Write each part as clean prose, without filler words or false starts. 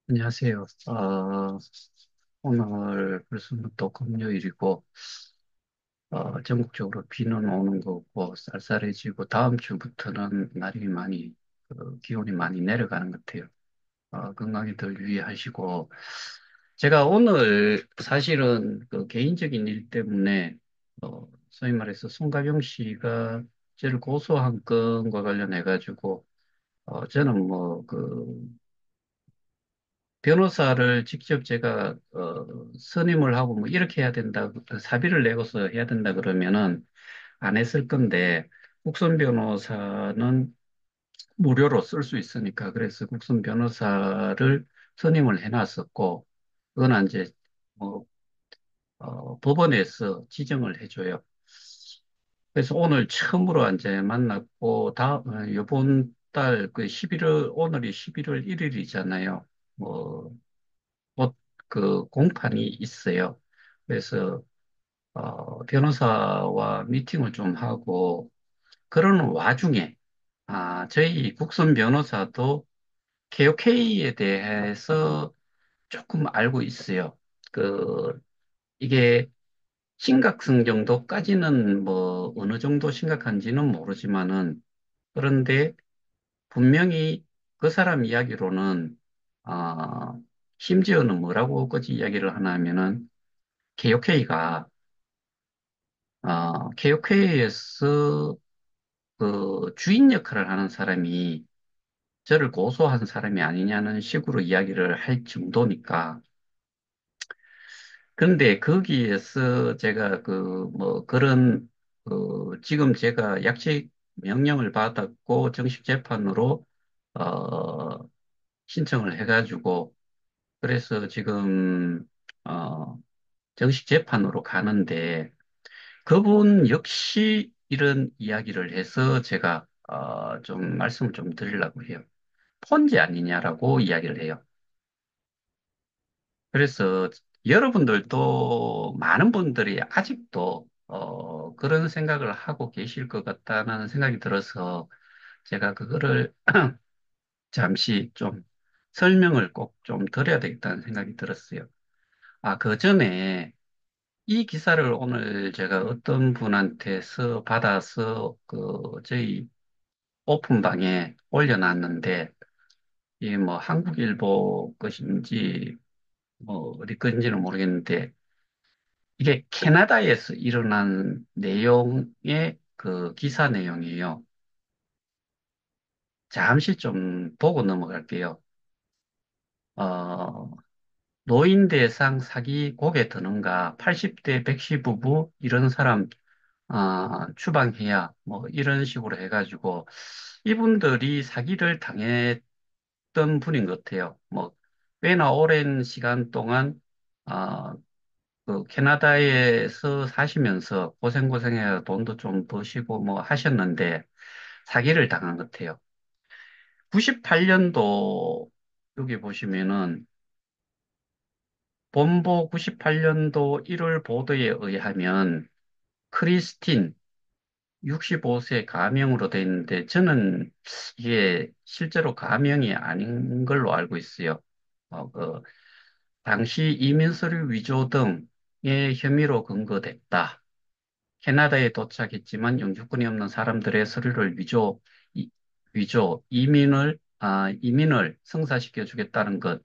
안녕하세요. 오늘 벌써부터 금요일이고, 전국적으로 비는 오는 거고, 쌀쌀해지고, 다음 주부터는 날이 많이, 기온이 많이 내려가는 것 같아요. 건강에들 유의하시고, 제가 오늘 사실은 그 개인적인 일 때문에, 소위 말해서 송가병 씨가 저를 고소한 건과 관련해가지고, 저는 변호사를 직접 제가 선임을 하고 뭐 이렇게 해야 된다, 사비를 내고서 해야 된다 그러면은 안 했을 건데 국선 변호사는 무료로 쓸 수 있으니까 그래서 국선 변호사를 선임을 해놨었고 그건 이제 뭐 법원에서 지정을 해줘요. 그래서 오늘 처음으로 이제 만났고 이번 달 그 11월 오늘이 11월 1일이잖아요. 뭐 곧 그 공판이 있어요. 그래서 변호사와 미팅을 좀 하고 그러는 와중에 저희 국선 변호사도 KOK에 대해서 조금 알고 있어요. 그 이게 심각성 정도까지는 뭐 어느 정도 심각한지는 모르지만은 그런데 분명히 그 사람 이야기로는 아 심지어는 뭐라고까지 이야기를 하냐면은 KOK가 KOK에서 그 주인 역할을 하는 사람이 저를 고소한 사람이 아니냐는 식으로 이야기를 할 정도니까. 그런데 거기에서 제가 지금 제가 약식 명령을 받았고 정식 재판으로 어, 신청을 해가지고 그래서 지금 어, 정식 재판으로 가는데 그분 역시 이런 이야기를 해서 제가 좀 말씀을 좀 드리려고 해요. 폰지 아니냐라고 이야기를 해요. 그래서 여러분들도 많은 분들이 아직도 그런 생각을 하고 계실 것 같다는 생각이 들어서 제가 그거를 잠시 좀 설명을 꼭 좀 드려야 되겠다는 생각이 들었어요. 그 전에 이 기사를 오늘 제가 어떤 분한테서 받아서 저희 오픈방에 올려놨는데, 이게 뭐 한국일보 것인지, 뭐 어디 건지는 모르겠는데, 이게 캐나다에서 일어난 내용의 그 기사 내용이에요. 잠시 좀 보고 넘어갈게요. 어, 노인 대상 사기 고개 드는가, 80대 백시 부부, 이런 사람, 추방해야, 뭐 이런 식으로 해가지고, 이분들이 사기를 당했던 분인 것 같아요. 뭐, 꽤나 오랜 시간 동안, 아, 그 캐나다에서 사시면서 고생고생해 돈도 좀 버시고 뭐 하셨는데 사기를 당한 것 같아요. 98년도 여기 보시면은 본보 98년도 1월 보도에 의하면 크리스틴 65세 가명으로 돼 있는데 저는 이게 실제로 가명이 아닌 걸로 알고 있어요. 그 당시 이민 서류 위조 등의 혐의로 근거됐다. 캐나다에 도착했지만 영주권이 없는 사람들의 서류를 이민을 성사시켜 주겠다는 것.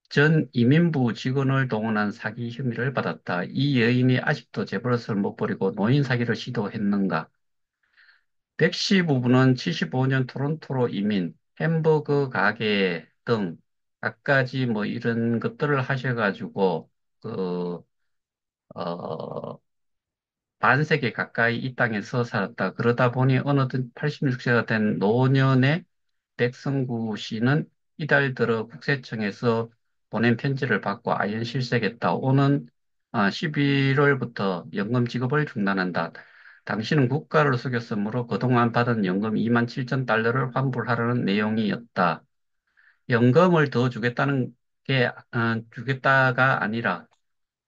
전 이민부 직원을 동원한 사기 혐의를 받았다. 이 여인이 아직도 재벌을 못 버리고 노인 사기를 시도했는가? 백씨 부부는 75년 토론토로 이민, 햄버거 가게 등 갖가지 뭐 이런 것들을 하셔가지고 어, 반세기 가까이 이 땅에서 살았다. 그러다 보니 어느덧 86세가 된 노년의 백성구 씨는 이달 들어 국세청에서 보낸 편지를 받고 아연실색했다. 오는 11월부터 연금 지급을 중단한다. 당신은 국가를 속였으므로 그동안 받은 연금 2만 7천 달러를 환불하라는 내용이었다. 연금을 더 주겠다가 아니라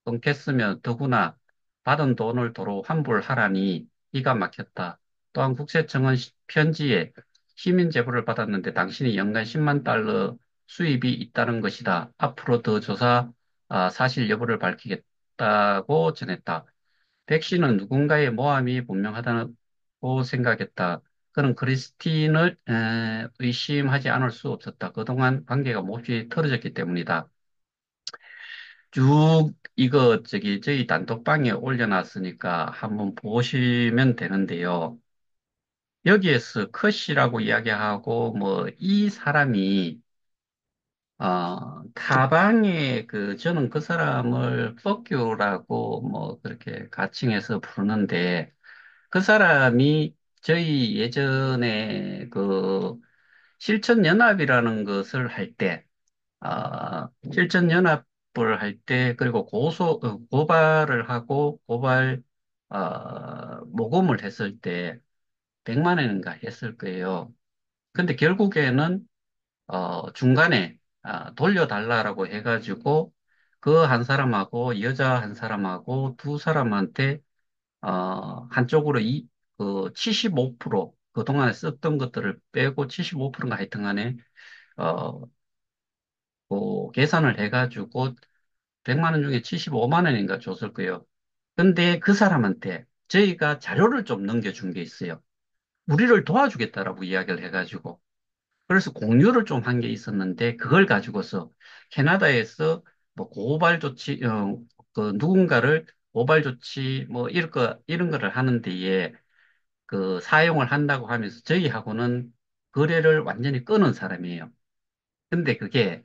끊겠으면 더구나 받은 돈을 도로 환불하라니 기가 막혔다. 또한 국세청은 편지에 시민 제보를 받았는데 당신이 연간 10만 달러 수입이 있다는 것이다. 앞으로 더 조사 사실 여부를 밝히겠다고 전했다. 백 씨는 누군가의 모함이 분명하다고 생각했다. 그는 크리스틴을 의심하지 않을 수 없었다. 그동안 관계가 몹시 틀어졌기 때문이다. 쭉 이거 저희 단톡방에 올려놨으니까 한번 보시면 되는데요. 여기에서 컷이라고 이야기하고 뭐 이 사람이 타방에 저는 그 사람을 뻑큐라고 뭐 그렇게 가칭해서 부르는데 그 사람이 저희 예전에 실천연합이라는 것을 할 때, 실천연합을 할 때, 그리고 고발을 하고, 모금을 했을 때, 100만 원인가 했을 거예요. 근데 결국에는, 중간에, 돌려달라고 해가지고, 그 한 사람하고, 여자 한 사람하고, 두 사람한테 한쪽으로 75%, 그동안에 썼던 것들을 빼고 75%인가 하여튼 간에, 어, 계산을 해가지고 100만 원 중에 75만 원인가 줬을 거예요. 근데 그 사람한테 저희가 자료를 좀 넘겨준 게 있어요. 우리를 도와주겠다라고 이야기를 해가지고. 그래서 공유를 좀 한 게 있었는데, 그걸 가지고서 캐나다에서 뭐 고발 조치, 누군가를 고발 조치, 뭐, 이런 거를 하는 데에 사용을 한다고 하면서 저희하고는 거래를 완전히 끊은 사람이에요. 근데 그게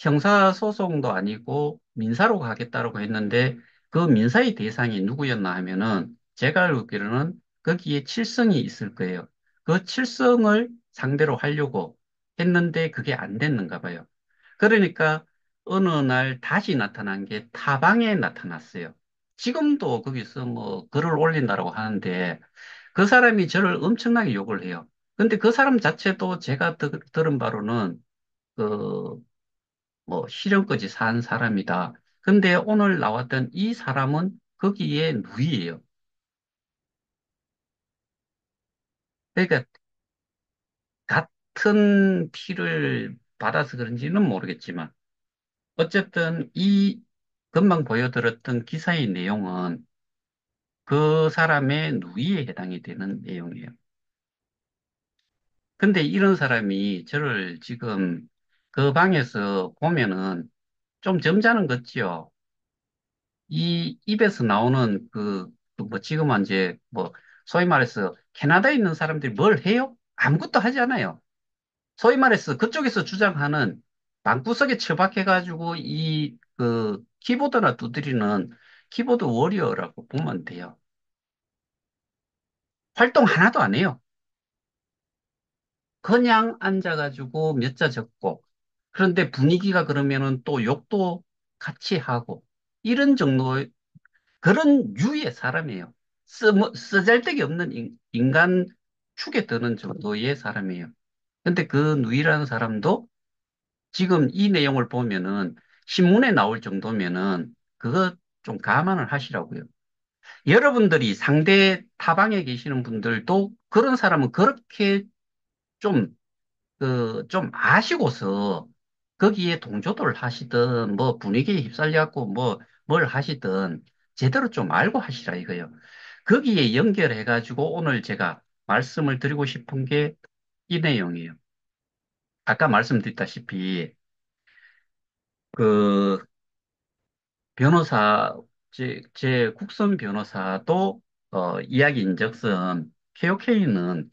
형사소송도 아니고 민사로 가겠다라고 했는데 그 민사의 대상이 누구였나 하면은 제가 알기로는 거기에 칠성이 있을 거예요. 그 칠성을 상대로 하려고 했는데 그게 안 됐는가 봐요. 그러니까 어느 날 다시 나타난 게 타방에 나타났어요. 지금도 거기서 뭐 글을 올린다라고 하는데 그 사람이 저를 엄청나게 욕을 해요. 근데 그 사람 자체도 제가 들은 바로는 그, 실형까지 산 사람이다. 근데 오늘 나왔던 이 사람은 거기에 누이예요. 그러니까 같은 피를 받아서 그런지는 모르겠지만, 어쨌든 이 금방 보여드렸던 기사의 내용은 그 사람의 누이에 해당이 되는 내용이에요. 근데 이런 사람이 저를 지금 그 방에서 보면은 좀 점잖은 것지요. 이 입에서 나오는 뭐 지금은 이제 뭐 소위 말해서 캐나다에 있는 사람들이 뭘 해요? 아무것도 하지 않아요. 소위 말해서 그쪽에서 주장하는 방구석에 처박혀가지고 키보드나 두드리는 키보드 워리어라고 보면 돼요. 활동 하나도 안 해요. 그냥 앉아가지고 몇 자 적고 그런데 분위기가 그러면은 또 욕도 같이 하고 이런 정도 그런 유의 사람이에요. 쓰잘데기 없는 인간 축에 드는 정도의 사람이에요. 근데 그 누이라는 사람도 지금 이 내용을 보면은 신문에 나올 정도면은 그거 좀 감안을 하시라고요. 여러분들이 상대 타방에 계시는 분들도 그런 사람은 그렇게 좀, 좀 아시고서 거기에 동조를 하시든 뭐 분위기에 휩쓸려갖고 뭘 하시든 제대로 좀 알고 하시라 이거요. 거기에 연결해가지고 오늘 제가 말씀을 드리고 싶은 게 이 내용이에요. 아까 말씀드렸다시피, 그, 변호사, 제 국선 변호사도, 이야기인즉슨, KOK는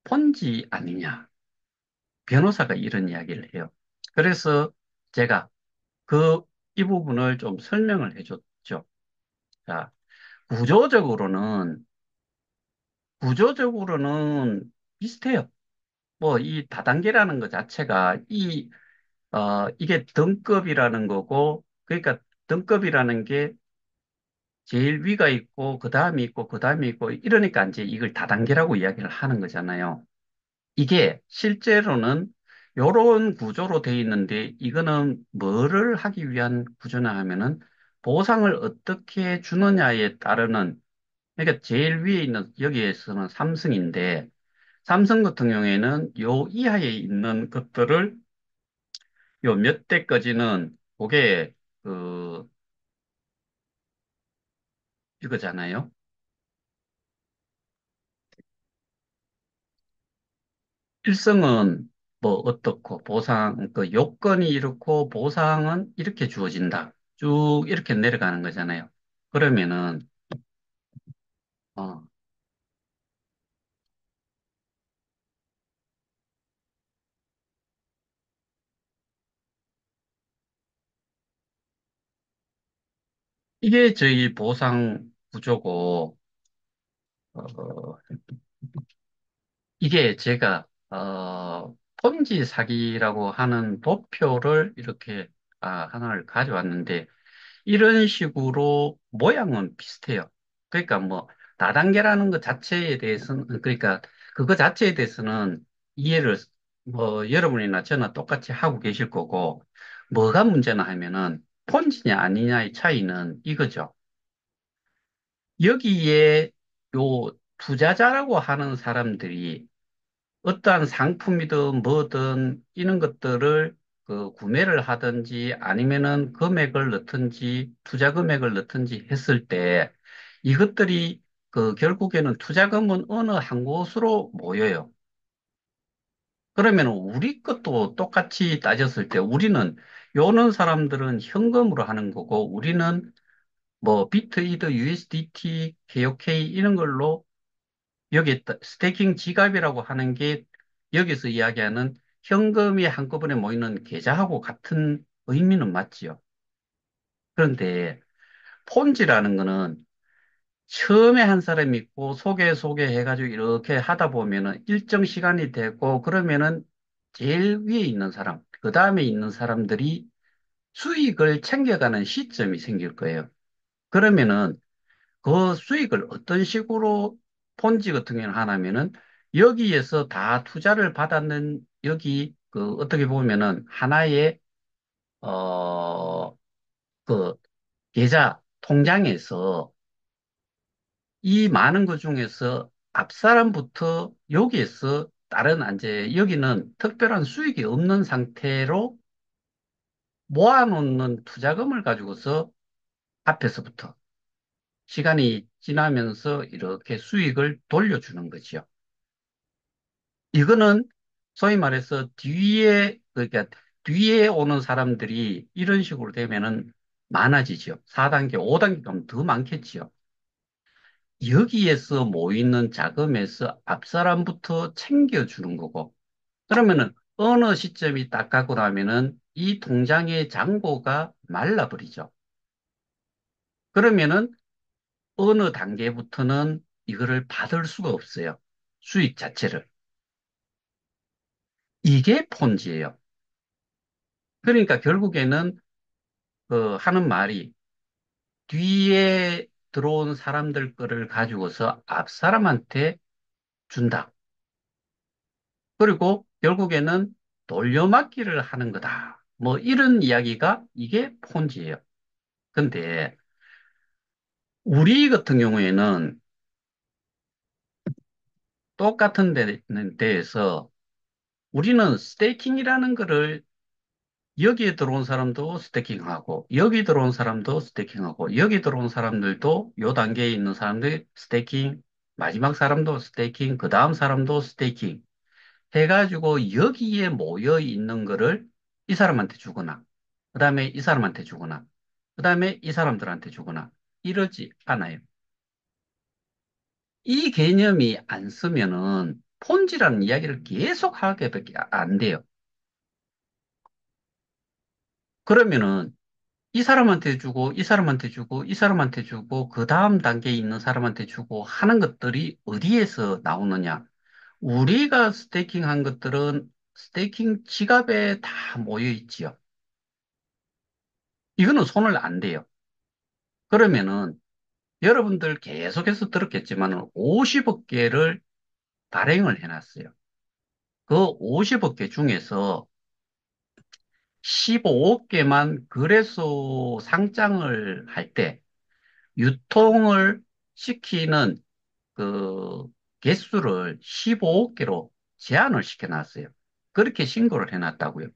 폰지 아니냐. 변호사가 이런 이야기를 해요. 그래서 제가 그, 이 부분을 좀 설명을 해줬죠. 자, 구조적으로는, 구조적으로는 비슷해요. 뭐, 이 다단계라는 것 자체가, 이게 등급이라는 거고, 그러니까 등급이라는 게 제일 위가 있고, 그 다음이 있고, 그 다음이 있고, 이러니까 이제 이걸 다단계라고 이야기를 하는 거잖아요. 이게 실제로는 요런 구조로 돼 있는데, 이거는 뭐를 하기 위한 구조냐 하면은, 보상을 어떻게 주느냐에 따르는, 그러니까 제일 위에 있는 여기에서는 삼성인데, 삼성 같은 경우에는 요 이하에 있는 것들을 요 몇 대까지는 그게 그 이거잖아요. 일성은 뭐 어떻고 보상 그 요건이 이렇고 보상은 이렇게 주어진다. 쭉 이렇게 내려가는 거잖아요. 그러면은 어, 이게 저희 보상 구조고 어, 이게 제가 폰지 사기라고 하는 도표를 이렇게 하나를 가져왔는데 이런 식으로 모양은 비슷해요. 그러니까 뭐 다단계라는 것 자체에 대해서는 그러니까 그거 자체에 대해서는 이해를 뭐 여러분이나 저나 똑같이 하고 계실 거고 뭐가 문제나 하면은 폰지냐 아니냐의 차이는 이거죠. 여기에 요 투자자라고 하는 사람들이 어떠한 상품이든 뭐든 이런 것들을 그 구매를 하든지 아니면은 금액을 넣든지 투자 금액을 넣든지 했을 때 이것들이 그 결국에는 투자금은 어느 한 곳으로 모여요. 그러면 우리 것도 똑같이 따졌을 때 우리는 요는 사람들은 현금으로 하는 거고 우리는 뭐 비트, 이더, USDT, KOK 이런 걸로 여기 스테이킹 지갑이라고 하는 게 여기서 이야기하는 현금이 한꺼번에 모이는 계좌하고 같은 의미는 맞지요. 그런데 폰지라는 거는 처음에 한 사람이 있고 소개해가지고 이렇게 하다 보면은 일정 시간이 되고 그러면은 제일 위에 있는 사람, 그 다음에 있는 사람들이 수익을 챙겨가는 시점이 생길 거예요. 그러면은 그 수익을 어떤 식으로 폰지 같은 경우는 하냐면은 여기에서 다 투자를 받았는 여기 그 어떻게 보면은 하나의 어 그 계좌 통장에서 이 많은 것 중에서 앞사람부터 여기에서 다른 이제 여기는 특별한 수익이 없는 상태로 모아놓는 투자금을 가지고서 앞에서부터 시간이 지나면서 이렇게 수익을 돌려주는 거죠. 이거는 소위 말해서 그러니까 뒤에 오는 사람들이 이런 식으로 되면은 많아지죠. 4단계, 5단계 가면 더 많겠지요. 여기에서 모이는 자금에서 앞사람부터 챙겨주는 거고, 그러면은 어느 시점이 딱 가고 나면은 이 통장의 잔고가 말라버리죠. 그러면은 어느 단계부터는 이거를 받을 수가 없어요. 수익 자체를. 이게 폰지예요. 그러니까 결국에는 그 하는 말이 뒤에 들어온 사람들 거를 가지고서 앞 사람한테 준다. 그리고 결국에는 돌려막기를 하는 거다. 뭐 이런 이야기가 이게 폰지예요. 근데 우리 같은 경우에는 똑같은 데에서 우리는 스테이킹이라는 거를 여기에 들어온 사람도 스태킹하고, 여기 들어온 사람도 스태킹하고, 여기 들어온 사람들도 요 단계에 있는 사람들이 스태킹, 마지막 사람도 스태킹, 그 다음 사람도 스태킹 해가지고 여기에 모여 있는 거를 이 사람한테 주거나, 그 다음에 이 사람한테 주거나, 그 다음에 이 사람들한테 주거나, 이러지 않아요. 이 개념이 안 쓰면은 폰지라는 이야기를 계속 하게밖에 안 돼요. 그러면은 이 사람한테 주고, 이 사람한테 주고, 이 사람한테 주고, 그 다음 단계에 있는 사람한테 주고 하는 것들이 어디에서 나오느냐? 우리가 스테이킹 한 것들은 스테이킹 지갑에 다 모여 있지요. 이거는 손을 안 대요. 그러면은 여러분들 계속해서 들었겠지만 50억 개를 발행을 해놨어요. 그 50억 개 중에서 15억 개만 거래소 상장을 할 때 유통을 시키는 그 개수를 15개로 제한을 시켜놨어요. 그렇게 신고를 해놨다고요.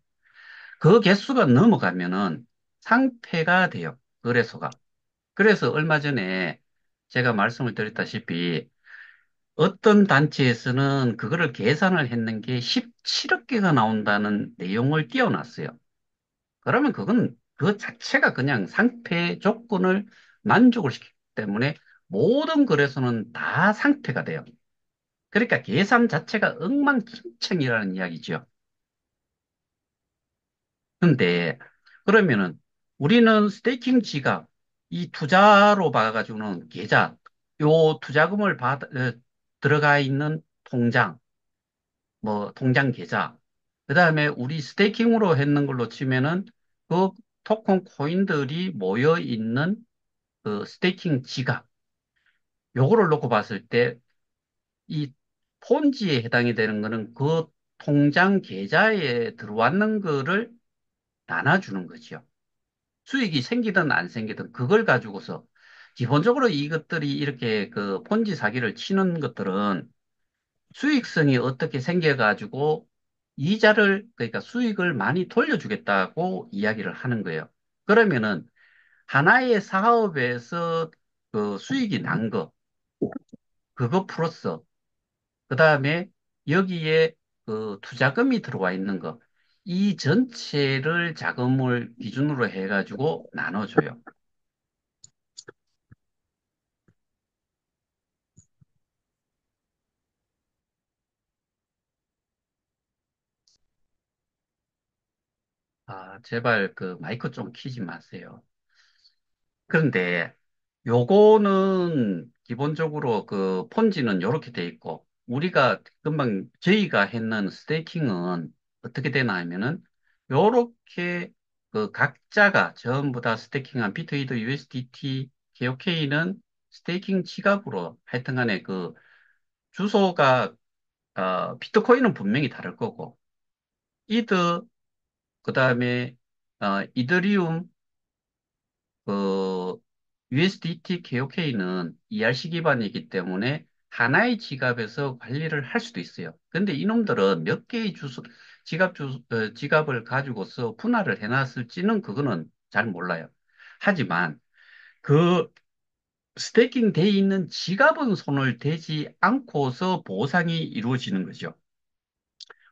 그 개수가 넘어가면은 상폐가 돼요. 거래소가. 그래서 얼마 전에 제가 말씀을 드렸다시피 어떤 단체에서는 그거를 계산을 했는 게 17억 개가 나온다는 내용을 띄워놨어요. 그러면 그건 그 자체가 그냥 상폐 조건을 만족을 시키기 때문에 모든 거래소는 다 상폐가 돼요. 그러니까 계산 자체가 엉망진창이라는 이야기죠. 근데 그러면은 우리는 스테이킹 지갑, 이 투자로 봐가지고는 계좌, 요 투자금을 들어가 있는 통장, 뭐 통장 계좌, 그다음에 우리 스테이킹으로 했는 걸로 치면은 그 토큰 코인들이 모여 있는 그 스테이킹 지갑, 요거를 놓고 봤을 때 이 폰지에 해당이 되는 거는 그 통장 계좌에 들어왔는 거를 나눠주는 거죠. 수익이 생기든 안 생기든 그걸 가지고서 기본적으로 이것들이 이렇게 그 폰지 사기를 치는 것들은 수익성이 어떻게 생겨가지고 이자를 그러니까 수익을 많이 돌려주겠다고 이야기를 하는 거예요. 그러면은 하나의 사업에서 그 수익이 난 거, 그거 플러스 그다음에 여기에 그 투자금이 들어와 있는 거, 이 전체를 자금을 기준으로 해가지고 나눠줘요. 아, 제발 그 마이크 좀 키지 마세요. 그런데 요거는 기본적으로 그 폰지는 요렇게 돼 있고 우리가 금방 저희가 했는 스테이킹은 어떻게 되나 하면은 요렇게 그 각자가 전부 다 스테이킹한 비트위드 USDT, KOK는 스테이킹 지갑으로 하여튼 간에 그 주소가 비트코인은 분명히 다를 거고 이드 그다음에 이더리움 그 USDT KOK는 ERC 기반이기 때문에 하나의 지갑에서 관리를 할 수도 있어요. 근데 이놈들은 몇 개의 지갑을 가지고서 분할을 해놨을지는 그거는 잘 몰라요. 하지만 그 스테이킹 돼 있는 지갑은 손을 대지 않고서 보상이 이루어지는 거죠.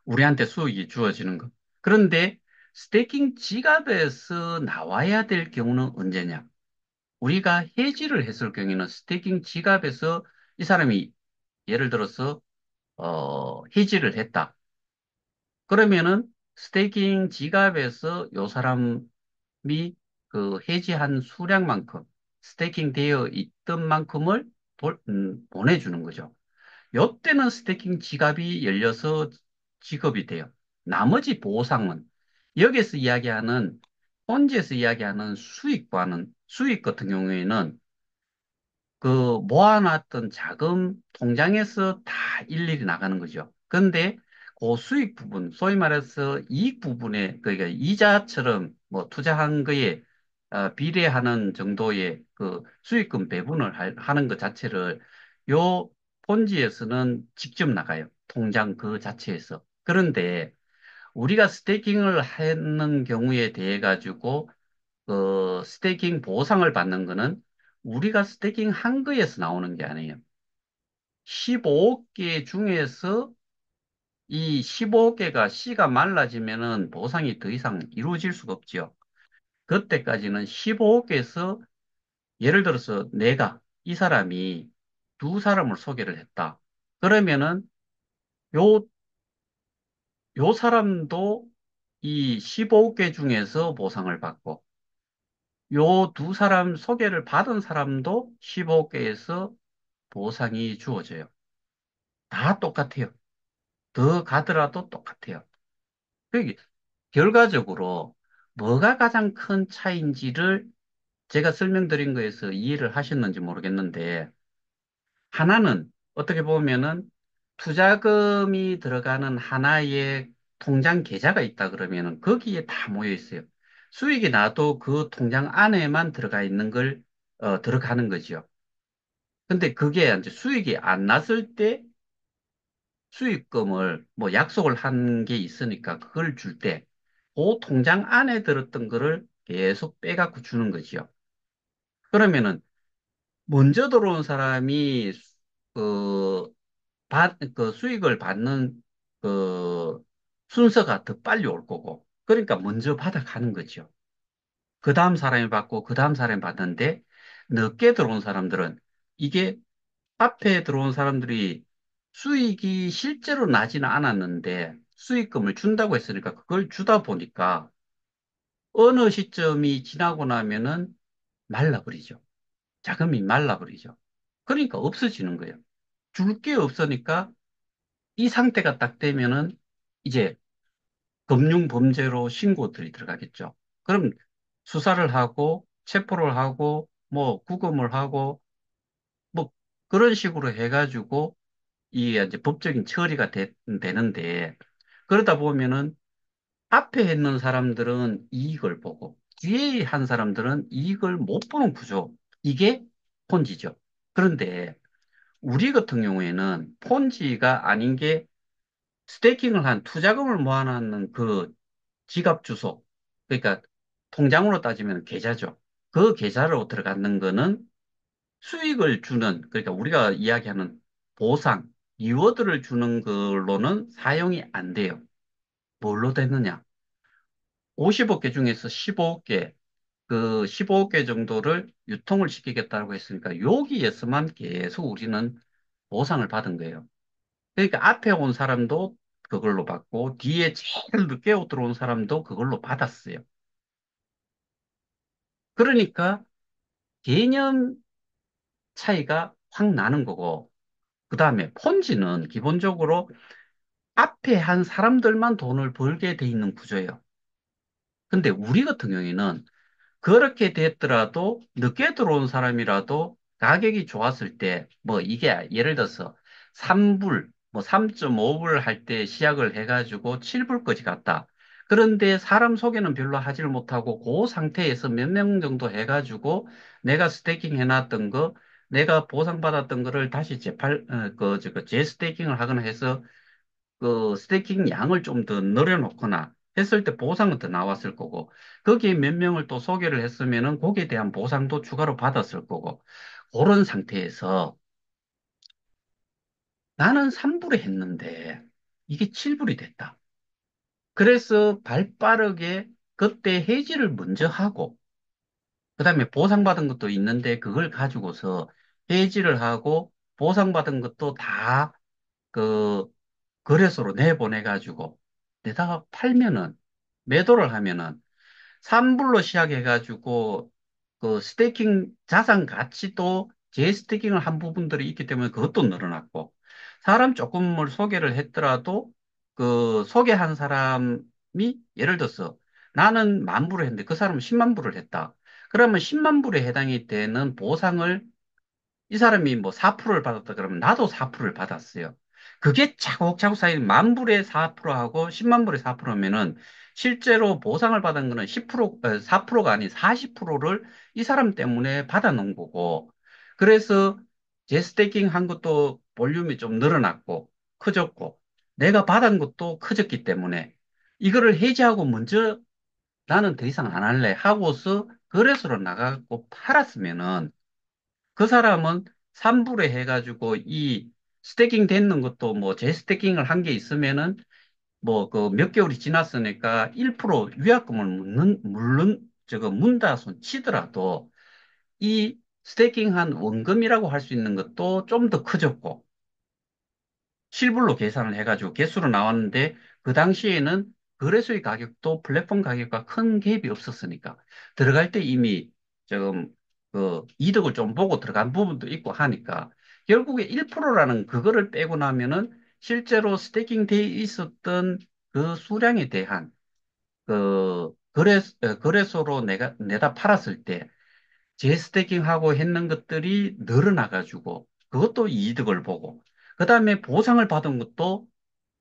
우리한테 수익이 주어지는 것. 그런데 스테이킹 지갑에서 나와야 될 경우는 언제냐? 우리가 해지를 했을 경우에는 스테이킹 지갑에서 이 사람이 예를 들어서 해지를 했다. 그러면은 스테이킹 지갑에서 요 사람이 그 해지한 수량만큼 스테이킹 되어 있던 만큼을 보내주는 거죠. 요때는 스테이킹 지갑이 열려서 지급이 돼요. 나머지 보상은 여기서 이야기하는 본지에서 이야기하는 수익 같은 경우에는 그 모아놨던 자금 통장에서 다 일일이 나가는 거죠. 근데 그 수익 부분, 소위 말해서 이익 부분에, 그러니까 이자처럼 뭐 투자한 거에 비례하는 정도의 그 수익금 배분을 하는 것 자체를 요 폰지에서는 직접 나가요. 통장 그 자체에서. 그런데 우리가 스테이킹을 하는 경우에 대해 가지고 그 스테이킹 보상을 받는 거는 우리가 스테이킹 한 거에서 나오는 게 아니에요. 15개 중에서 이 15개가 씨가 말라지면은 보상이 더 이상 이루어질 수가 없죠. 그때까지는 15개에서 예를 들어서 내가 이 사람이 두 사람을 소개를 했다. 그러면은 요, 요 사람도 이 15개 중에서 보상을 받고 요 두 사람 소개를 받은 사람도 15개에서 보상이 주어져요. 다 똑같아요. 더 가더라도 똑같아요. 그게 결과적으로 뭐가 가장 큰 차이인지를 제가 설명드린 거에서 이해를 하셨는지 모르겠는데, 하나는 어떻게 보면은 투자금이 들어가는 하나의 통장 계좌가 있다 그러면은 거기에 다 모여 있어요. 수익이 나도 그 통장 안에만 들어가 있는 걸, 들어가는 거죠. 근데 그게 이제 수익이 안 났을 때 수익금을 뭐 약속을 한 게 있으니까 그걸 줄 때, 그 통장 안에 들었던 거를 계속 빼갖고 주는 거지요. 그러면은 먼저 들어온 사람이 그, 그 수익을 받는 그 순서가 더 빨리 올 거고, 그러니까 먼저 받아가는 거죠. 그 다음 사람이 받고, 그 다음 사람이 받는데, 늦게 들어온 사람들은 이게 앞에 들어온 사람들이 수익이 실제로 나지는 않았는데 수익금을 준다고 했으니까 그걸 주다 보니까 어느 시점이 지나고 나면은 말라버리죠. 자금이 말라버리죠. 그러니까 없어지는 거예요. 줄 게 없으니까 이 상태가 딱 되면은 이제 금융범죄로 신고들이 들어가겠죠. 그럼 수사를 하고 체포를 하고 뭐 구금을 하고 뭐 그런 식으로 해가지고 이게 이제 법적인 처리가 되는데 그러다 보면은 앞에 있는 사람들은 이익을 보고 뒤에 한 사람들은 이익을 못 보는 구조. 이게 폰지죠. 그런데 우리 같은 경우에는 폰지가 아닌 게 스테이킹을 한 투자금을 모아놓는 그 지갑 주소. 그러니까 통장으로 따지면 계좌죠. 그 계좌로 들어가는 거는 수익을 주는, 그러니까 우리가 이야기하는 보상, 리워드를 주는 걸로는 사용이 안 돼요. 뭘로 되느냐? 50억 개 중에서 15억 개, 그 15억 개 정도를 유통을 시키겠다고 했으니까 여기에서만 계속 우리는 보상을 받은 거예요. 그러니까 앞에 온 사람도 그걸로 받고 뒤에 제일 늦게 들어온 사람도 그걸로 받았어요. 그러니까 개념 차이가 확 나는 거고, 그 다음에 폰지는 기본적으로 앞에 한 사람들만 돈을 벌게 돼 있는 구조예요. 근데 우리 같은 경우에는 그렇게 됐더라도 늦게 들어온 사람이라도 가격이 좋았을 때, 뭐 이게 예를 들어서 3불, 뭐 3.5불 할 때 시작을 해가지고 7불까지 갔다. 그런데 사람 소개는 별로 하질 못하고 그 상태에서 몇 명 정도 해가지고 내가 스테이킹 해놨던 거, 내가 보상받았던 거를 다시 재스테이킹을 하거나 해서 그 스테이킹 양을 좀 더 늘려놓거나 했을 때 보상은 더 나왔을 거고, 거기에 몇 명을 또 소개를 했으면은 거기에 대한 보상도 추가로 받았을 거고, 그런 상태에서 나는 3불에 했는데 이게 7불이 됐다. 그래서 발 빠르게 그때 해지를 먼저 하고, 그 다음에 보상받은 것도 있는데 그걸 가지고서 해지를 하고 보상받은 것도 다 그 거래소로 내보내가지고 내다가 팔면은 매도를 하면은 3불로 시작해가지고 그 스테이킹 자산 가치도 재스테이킹을 한 부분들이 있기 때문에 그것도 늘어났고 사람 조금을 소개를 했더라도 그 소개한 사람이 예를 들어서 나는 10,000불을 했는데 그 사람은 10만 불을 했다. 그러면 10만 불에 해당이 되는 보상을 이 사람이 뭐 4%를 받았다 그러면 나도 4%를 받았어요. 그게 차곡차곡 쌓인 만 불에 4%하고 10만 불에 4%면은 실제로 보상을 받은 거는 4%가 아닌 40%를 이 사람 때문에 받아놓은 거고. 그래서 재스테이킹 한 것도 볼륨이 좀 늘어났고 커졌고 내가 받은 것도 커졌기 때문에 이거를 해지하고 먼저 나는 더 이상 안 할래 하고서 거래소로 나가고 팔았으면은 그 사람은 3불에 해가지고 이 스태킹 되는 것도 뭐 재스태킹을 한 게 있으면은 뭐 그 몇 개월이 지났으니까 1% 위약금을 물론 저거 문다손 치더라도 이 스태킹한 원금이라고 할 수 있는 것도 좀 더 커졌고 실물로 계산을 해가지고 개수로 나왔는데 그 당시에는 거래소의 가격도 플랫폼 가격과 큰 갭이 없었으니까 들어갈 때 이미 지금 그 이득을 좀 보고 들어간 부분도 있고 하니까 결국에 1%라는 그거를 빼고 나면은 실제로 스테이킹 돼 있었던 그 수량에 대한 그 거래소로 내다 팔았을 때 재스태킹하고 했는 것들이 늘어나가지고 그것도 이득을 보고 그 다음에 보상을 받은 것도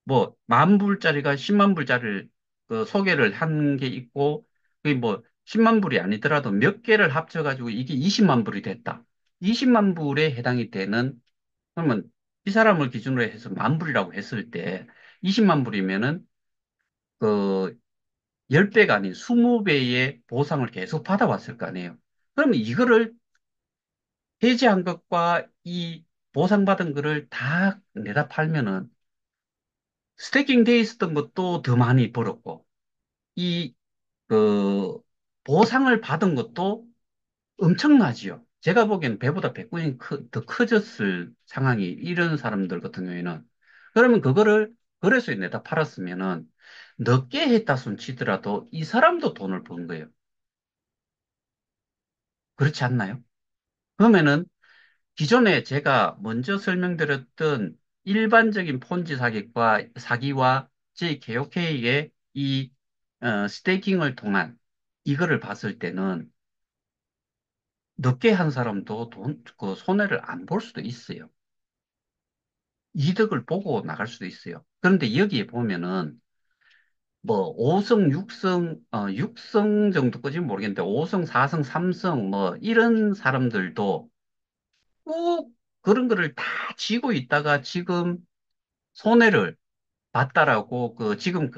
뭐 만 불짜리가 10만 불짜리를 그 소개를 한 게 있고 그게 뭐 10만 불이 아니더라도 몇 개를 합쳐가지고 이게 20만 불이 됐다. 20만 불에 해당이 되는 그러면 이 사람을 기준으로 해서 만 불이라고 했을 때 20만 불이면은 그 10배가 아닌 20배의 보상을 계속 받아왔을 거 아니에요. 그러면 이거를 해지한 것과 이 보상받은 거를 다 내다 팔면은 스태킹 돼 있었던 것도 더 많이 벌었고, 이, 그, 보상을 받은 것도 엄청나지요. 제가 보기에는 배보다 백분이 더 커졌을 상황이 이런 사람들 같은 경우에는. 그러면 그거를 거래소에 내다 팔았으면은 늦게 했다 손 치더라도 이 사람도 돈을 번 거예요. 그렇지 않나요? 그러면은 기존에 제가 먼저 설명드렸던 일반적인 폰지 사기와 JKOK의 이 스테이킹을 통한 이거를 봤을 때는 늦게 한 사람도 손해를 안 볼 수도 있어요. 이득을 보고 나갈 수도 있어요. 그런데 여기에 보면은 뭐 5성, 6성, 6성 정도까지는 모르겠는데 5성, 4성, 3성 뭐 이런 사람들도 꼭 그런 거를 다 쥐고 있다가 지금 손해를 봤다라고 지금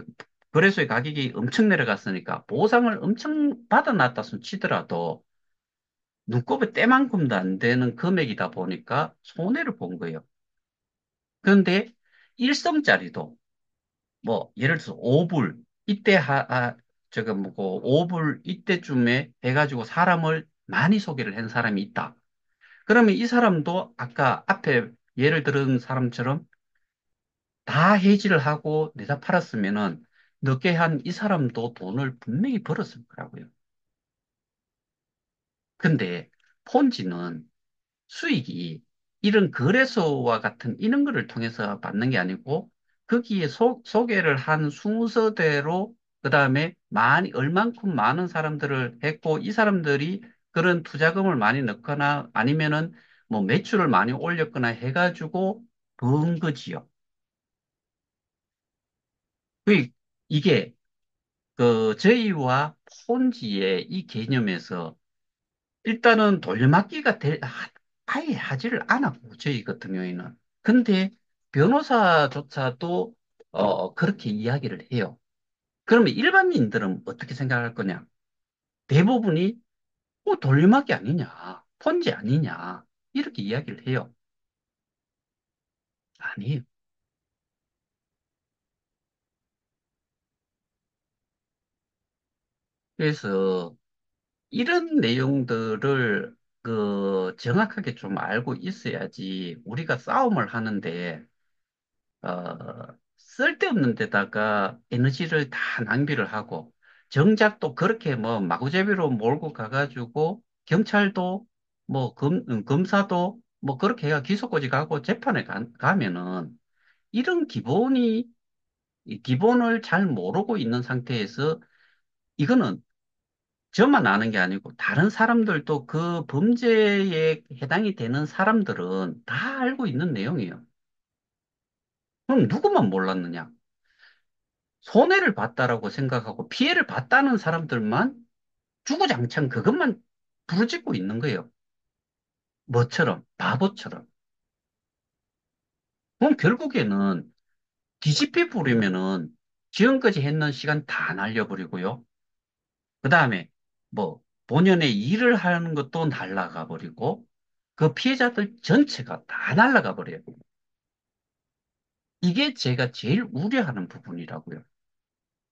거래소의 가격이 엄청 내려갔으니까 보상을 엄청 받아놨다 손 치더라도 눈곱의 때만큼도 안 되는 금액이다 보니까 손해를 본 거예요. 그런데 일성짜리도 뭐 예를 들어서 5불 이때 저거 뭐고 5불 이때쯤에 해가지고 사람을 많이 소개를 한 사람이 있다. 그러면 이 사람도 아까 앞에 예를 들은 사람처럼 다 해지를 하고 내다 팔았으면은 늦게 한 이 사람도 돈을 분명히 벌었을 거라고요. 근데 폰지는 수익이 이런 거래소와 같은 이런 거를 통해서 받는 게 아니고 거기에 소개를 한 순서대로 그다음에 얼만큼 많은 사람들을 했고 이 사람들이 그런 투자금을 많이 넣거나 아니면은 뭐 매출을 많이 올렸거나 해가지고 번 거지요. 그 이게 저희와 폰지의 이 개념에서 일단은 돌려막기가 아예 하지를 않았고, 저희 같은 경우에는. 근데 변호사조차도, 그렇게 이야기를 해요. 그러면 일반인들은 어떻게 생각할 거냐? 대부분이, 돌려막기 아니냐? 폰지 아니냐? 이렇게 이야기를 해요. 아니에요. 그래서 이런 내용들을 정확하게 좀 알고 있어야지 우리가 싸움을 하는데 쓸데없는 데다가 에너지를 다 낭비를 하고, 정작 또 그렇게 뭐 마구잡이로 몰고 가가지고, 경찰도, 뭐, 검사도, 뭐, 그렇게 해가 기소까지 가고 재판에 가면은, 이런 이 기본을 잘 모르고 있는 상태에서, 이거는 저만 아는 게 아니고, 다른 사람들도 그 범죄에 해당이 되는 사람들은 다 알고 있는 내용이에요. 그럼 누구만 몰랐느냐? 손해를 봤다라고 생각하고 피해를 봤다는 사람들만 주구장창 그것만 부르짖고 있는 거예요. 뭐처럼, 바보처럼. 그럼 결국에는 뒤집혀 버리면은 지금까지 했는 시간 다 날려버리고요. 그 다음에 뭐 본연의 일을 하는 것도 날라가 버리고 그 피해자들 전체가 다 날라가 버려요. 이게 제가 제일 우려하는 부분이라고요.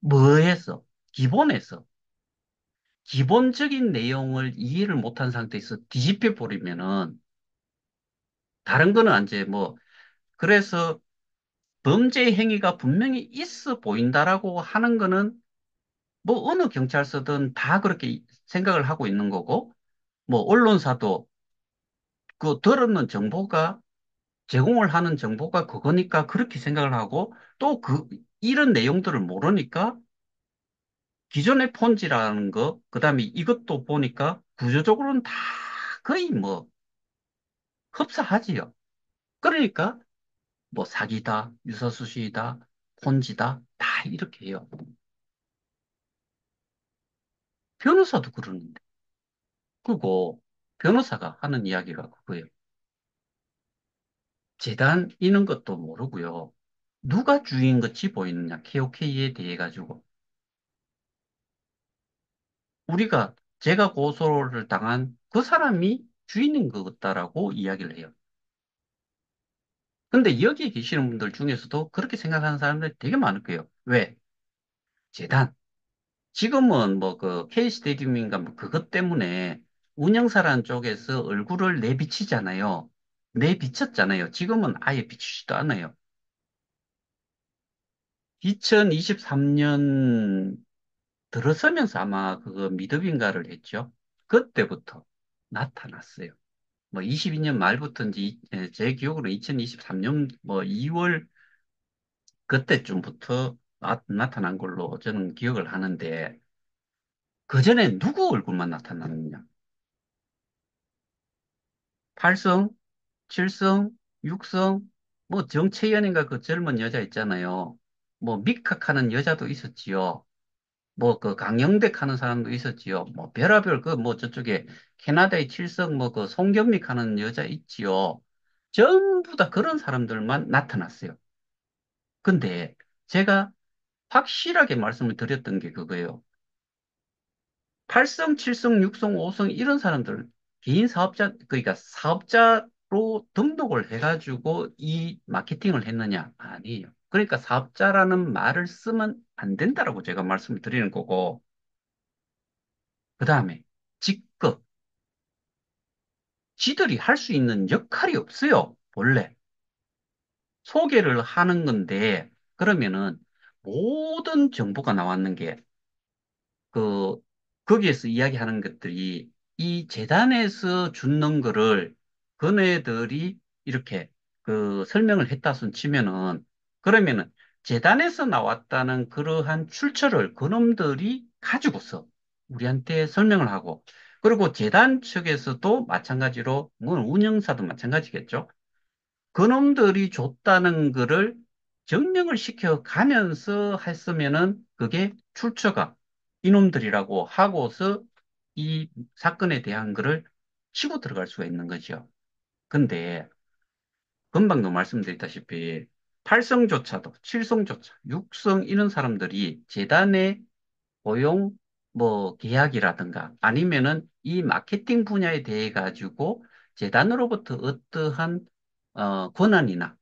뭐에서? 기본에서. 기본적인 내용을 이해를 못한 상태에서 뒤집혀 버리면은 다른 거는 이제 뭐 그래서 범죄 행위가 분명히 있어 보인다라고 하는 거는 뭐 어느 경찰서든 다 그렇게 생각을 하고 있는 거고 뭐 언론사도 그 들었는 정보가 제공을 하는 정보가 그거니까 그렇게 생각을 하고 또 이런 내용들을 모르니까 기존의 폰지라는 거 그다음에 이것도 보니까 구조적으로는 다 거의 뭐 흡사하지요. 그러니까 뭐 사기다, 유사수시다, 폰지다, 다 이렇게 해요. 변호사도 그러는데. 그리고 변호사가 하는 이야기가 그거예요. 재단 이런 것도 모르고요. 누가 주인 것이 보이느냐, KOK에 대해 가지고. 제가 고소를 당한 그 사람이 주인인 것 같다라고 이야기를 해요. 근데 여기 계시는 분들 중에서도 그렇게 생각하는 사람들이 되게 많을 거예요. 왜? 재단. 지금은 뭐 그 K스테디움인가 뭐 그것 때문에 운영사라는 쪽에서 얼굴을 내비치잖아요. 내비쳤잖아요. 지금은 아예 비추지도 않아요. 2023년 들어서면서 아마 그거 미드빈가를 했죠. 그때부터 나타났어요. 뭐 22년 말부터인지 제 기억으로 2023년 뭐 2월 그때쯤부터 나타난 걸로 저는 기억을 하는데 그전에 누구 얼굴만 나타났느냐? 팔성, 칠성, 육성, 뭐 정채연인가 그 젊은 여자 있잖아요. 뭐 mikak하는 여자도 있었지요. 뭐 그 강영백 하는 사람도 있었지요. 뭐 별하별 그 뭐 저쪽에 캐나다의 칠성 뭐 그 송경믹 하는 여자 있지요. 전부 다 그런 사람들만 나타났어요. 근데 제가 확실하게 말씀을 드렸던 게 그거예요. 8성, 7성, 6성, 5성 이런 사람들 개인 사업자 그러니까 사업자로 등록을 해가지고 이 마케팅을 했느냐? 아니에요. 그러니까 사업자라는 말을 쓰면 안 된다라고 제가 말씀을 드리는 거고 그 다음에 직급 지들이 할 수 있는 역할이 없어요. 원래 소개를 하는 건데 그러면은 모든 정보가 나왔는 게 그, 거기에서 이야기하는 것들이 이 재단에서 주는 거를 그네들이 이렇게 그 설명을 했다 손 치면은 그러면은 재단에서 나왔다는 그러한 출처를 그놈들이 가지고서 우리한테 설명을 하고 그리고 재단 측에서도 마찬가지로 뭐 운영사도 마찬가지겠죠. 그놈들이 줬다는 거를 증명을 시켜가면서 했으면은 그게 출처가 이놈들이라고 하고서 이 사건에 대한 거를 치고 들어갈 수가 있는 거죠. 근데 금방도 말씀드렸다시피 팔성조차도 칠성조차 육성 이런 사람들이 재단의 고용 뭐 계약이라든가 아니면은 이 마케팅 분야에 대해 가지고 재단으로부터 어떠한 권한이나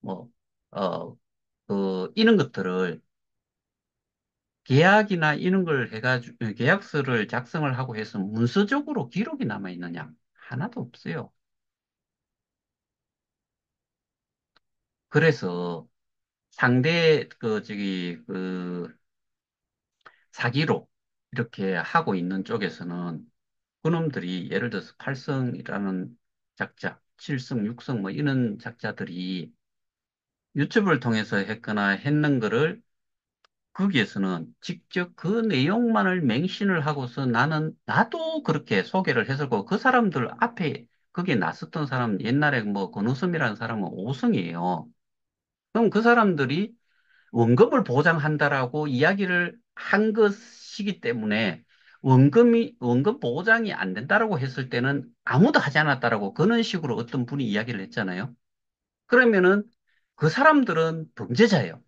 뭐, 이런 것들을 계약이나 이런 걸 해가지고, 계약서를 작성을 하고 해서 문서적으로 기록이 남아 있느냐? 하나도 없어요. 그래서 사기로 이렇게 하고 있는 쪽에서는 그놈들이 예를 들어서 팔성이라는 작자, 칠성, 육성 뭐 이런 작자들이 유튜브를 통해서 했거나 했는 거를 거기에서는 직접 그 내용만을 맹신을 하고서 나도 그렇게 소개를 했었고, 그 사람들 앞에 거기에 나섰던 사람, 옛날에 뭐, 권우섭이라는 사람은 오성이에요. 그럼 그 사람들이 원금을 보장한다라고 이야기를 한 것이기 때문에 원금 보장이 안 된다라고 했을 때는 아무도 하지 않았다라고 그런 식으로 어떤 분이 이야기를 했잖아요. 그러면은 그 사람들은 범죄자예요.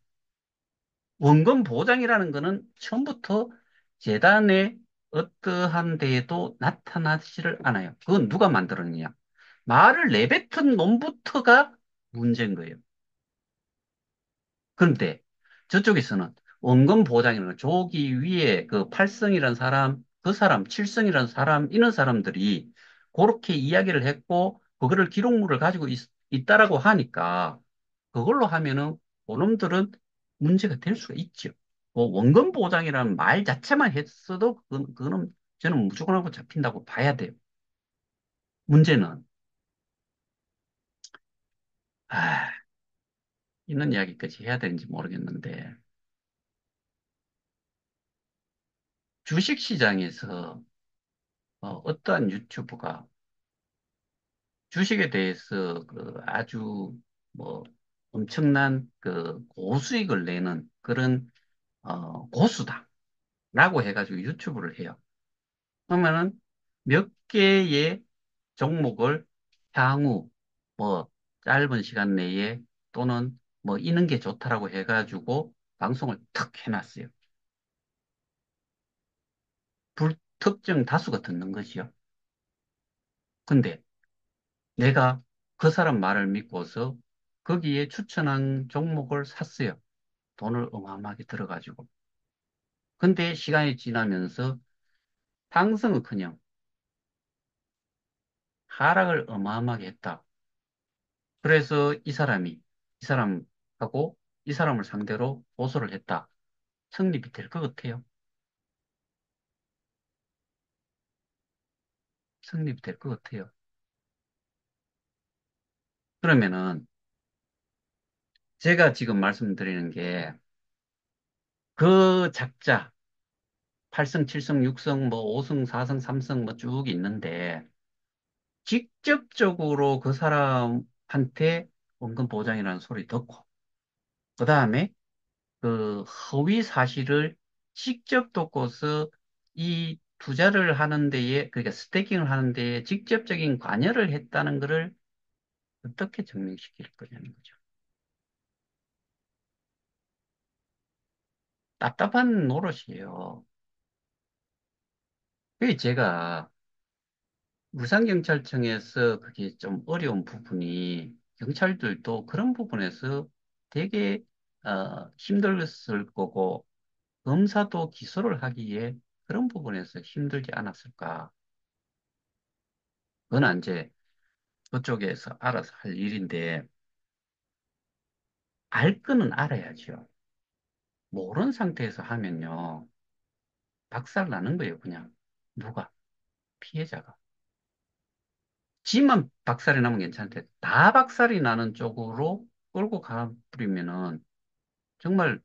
원금 보장이라는 거는 처음부터 재단의 어떠한 데에도 나타나지를 않아요. 그건 누가 만들었느냐? 말을 내뱉은 놈부터가 문제인 거예요. 그런데 저쪽에서는 원금 보장이라는 거, 조기 위에 그 팔성이라는 사람, 그 사람, 칠성이라는 사람, 이런 사람들이 그렇게 이야기를 했고, 그거를 기록물을 가지고 있다라고 하니까, 그걸로 하면은 그놈들은 문제가 될 수가 있죠. 뭐 원금 보장이라는 말 자체만 했어도 그거는 저는 무조건 하고 잡힌다고 봐야 돼요. 문제는 아, 이런 이야기까지 해야 되는지 모르겠는데 주식시장에서 어떠한 유튜브가 주식에 대해서 그 아주 뭐 엄청난 그 고수익을 내는 그런 고수다라고 해가지고 유튜브를 해요. 그러면은 몇 개의 종목을 향후 뭐 짧은 시간 내에 또는 뭐 이는 게 좋다라고 해가지고 방송을 턱 해놨어요. 불특정 다수가 듣는 것이요. 근데 내가 그 사람 말을 믿고서 거기에 추천한 종목을 샀어요. 돈을 어마어마하게 들어가지고. 근데 시간이 지나면서 상승은커녕 하락을 어마어마하게 했다. 그래서 이 사람하고 이 사람을 상대로 고소를 했다. 성립이 될 것 같아요. 성립이 될 것 같아요. 그러면은 제가 지금 말씀드리는 게 그 작자, 8승, 7승, 6승, 뭐 5승, 4승, 3승 뭐 쭉 있는데 직접적으로 그 사람한테 원금 보장이라는 소리 듣고 그 다음에 그 허위 사실을 직접 듣고서 이 투자를 하는 데에 그러니까 스테이킹을 하는 데에 직접적인 관여를 했다는 것을 어떻게 증명시킬 거냐는 거죠. 답답한 노릇이에요. 그게 제가 울산경찰청에서 그게 좀 어려운 부분이 경찰들도 그런 부분에서 되게 힘들었을 거고 검사도 기소를 하기에 그런 부분에서 힘들지 않았을까. 그건 이제 그쪽에서 알아서 할 일인데 알 거는 알아야죠. 모르는 상태에서 하면요. 박살 나는 거예요, 그냥. 누가? 피해자가. 지만 박살이 나면 괜찮은데 다 박살이 나는 쪽으로 끌고 가버리면은 정말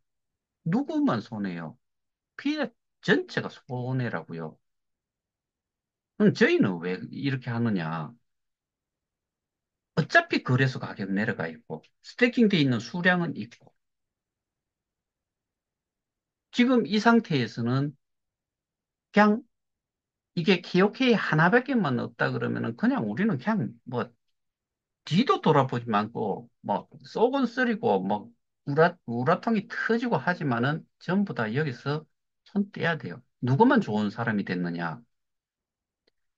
누구만 손해요? 피해 전체가 손해라고요. 그럼 저희는 왜 이렇게 하느냐? 어차피 거래소 가격 내려가 있고 스태킹 돼 있는 수량은 있고 지금 이 상태에서는 그냥 이게 KOK 하나밖에만 없다 그러면은 그냥 우리는 그냥 뭐 뒤도 돌아보지 말고 뭐 쏘곤 쓰리고 뭐 우라통이 터지고 하지만은 전부 다 여기서 손 떼야 돼요. 누구만 좋은 사람이 됐느냐?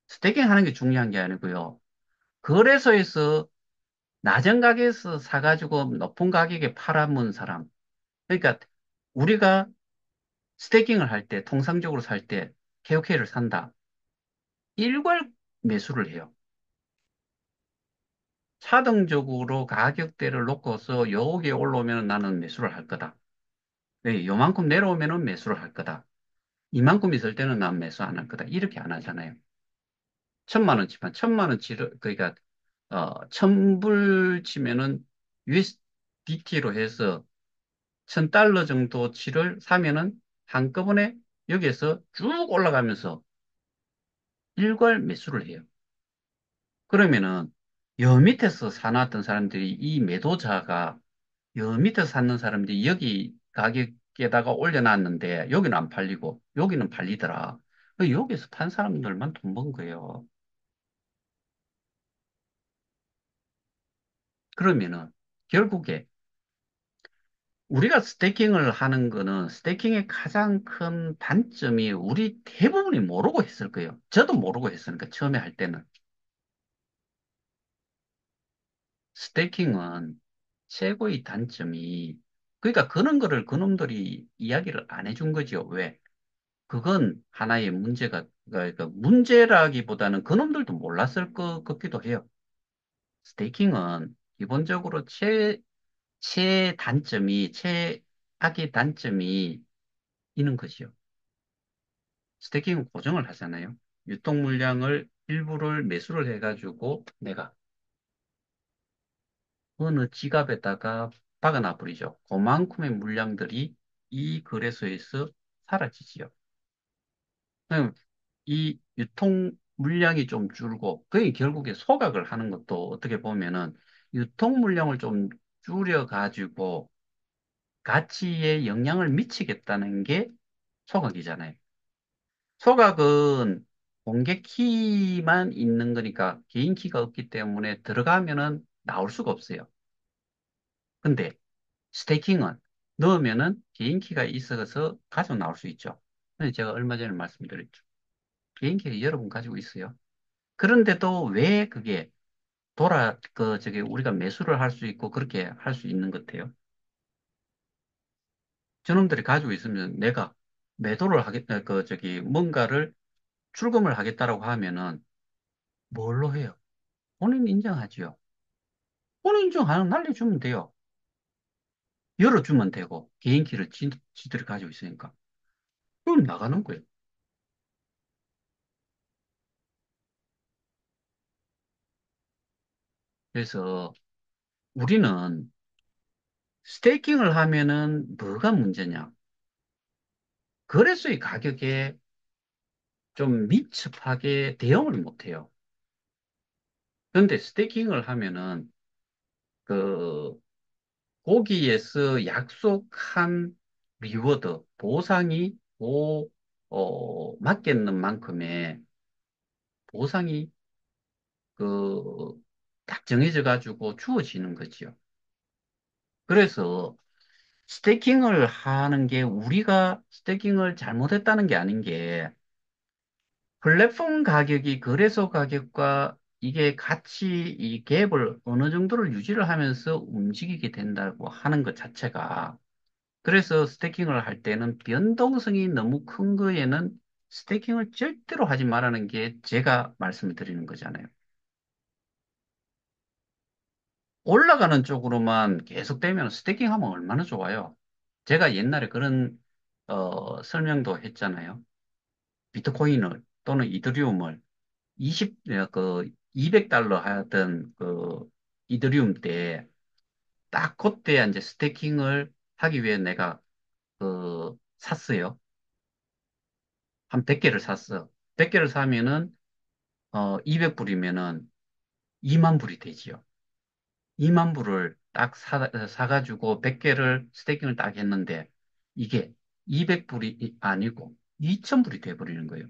스태킹 하는 게 중요한 게 아니고요. 거래소에서 낮은 가격에서 사가지고 높은 가격에 팔아먹은 사람. 그러니까 우리가 스태킹을 할 때, 통상적으로 살 때, KOK를 산다. 일괄 매수를 해요. 차등적으로 가격대를 놓고서 여기에 올라오면 나는 매수를 할 거다. 네, 요만큼 내려오면은 매수를 할 거다. 이만큼 있을 때는 난 매수 안 할 거다. 이렇게 안 하잖아요. 1,000만 원치만, 1,000만 원치를, 그러니까, 1,000불 치면은 USDT로 해서 1,000달러 정도치를 사면은 한꺼번에 여기에서 쭉 올라가면서 일괄 매수를 해요. 그러면은 여 밑에서 사놨던 사람들이 이 매도자가 여 밑에서 샀는 사람들이 여기 가격에다가 올려놨는데 여기는 안 팔리고 여기는 팔리더라. 여기서 판 사람들만 돈 번 거예요. 그러면은 결국에 우리가 스테이킹을 하는 거는 스테이킹의 가장 큰 단점이 우리 대부분이 모르고 했을 거예요. 저도 모르고 했으니까 처음에 할 때는. 스테이킹은 최고의 단점이 그러니까 그런 거를 그놈들이 이야기를 안 해준 거죠. 왜? 그건 하나의 문제가 그러니까 문제라기보다는 그놈들도 몰랐을 것 같기도 해요. 스테이킹은 기본적으로 최악의 단점이 있는 것이요. 스테이킹은 고정을 하잖아요. 유통 물량을 일부를 매수를 해가지고 내가 어느 지갑에다가 박아놔 버리죠. 그만큼의 물량들이 이 거래소에서 사라지지요. 그럼 이 유통 물량이 좀 줄고, 그게 결국에 소각을 하는 것도 어떻게 보면은 유통 물량을 좀 줄여가지고 가치에 영향을 미치겠다는 게 소각이잖아요. 소각은 공개 키만 있는 거니까 개인 키가 없기 때문에 들어가면은 나올 수가 없어요. 근데 스테이킹은 넣으면은 개인키가 있어서 가지고 나올 수 있죠. 근데 제가 얼마 전에 말씀드렸죠. 개인키를 여러 분 가지고 있어요. 그런데도 왜 그게 우리가 매수를 할 수 있고 그렇게 할 수 있는 것 같아요. 저놈들이 가지고 있으면 내가 매도를 하겠다, 뭔가를 출금을 하겠다라고 하면은 뭘로 해요? 본인 인정하지요. 본인 인정하는 날려주면 돼요. 열어주면 되고, 개인키를 지들이 가지고 있으니까. 그럼 나가는 거예요. 그래서 우리는 스테이킹을 하면은 뭐가 문제냐? 거래소의 가격에 좀 민첩하게 대응을 못 해요. 그런데 스테이킹을 하면은 그 거기에서 약속한 리워드, 보상이 맞겠는 만큼의 보상이 그, 딱 정해져 가지고 주어지는 거지요. 그래서 스테이킹을 하는 게 우리가 스테이킹을 잘못했다는 게 아닌 게 플랫폼 가격이 거래소 가격과 이게 같이 이 갭을 어느 정도를 유지를 하면서 움직이게 된다고 하는 것 자체가 그래서 스태킹을 할 때는 변동성이 너무 큰 거에는 스태킹을 절대로 하지 말라는 게 제가 말씀을 드리는 거잖아요. 올라가는 쪽으로만 계속되면 스태킹 하면 얼마나 좋아요. 제가 옛날에 그런 설명도 했잖아요. 비트코인을 또는 이더리움을 200달러 하던 그 이더리움 때 딱 그때 이제 스태킹을 하기 위해 내가 샀어요. 한 100개를 샀어. 100개를 사면은 200불이면은 2만 불이 되지요. 2만 불을 딱 사가지고 100개를 스테이킹을 딱 했는데 이게 200불이 아니고 2000불이 돼버리는 거예요.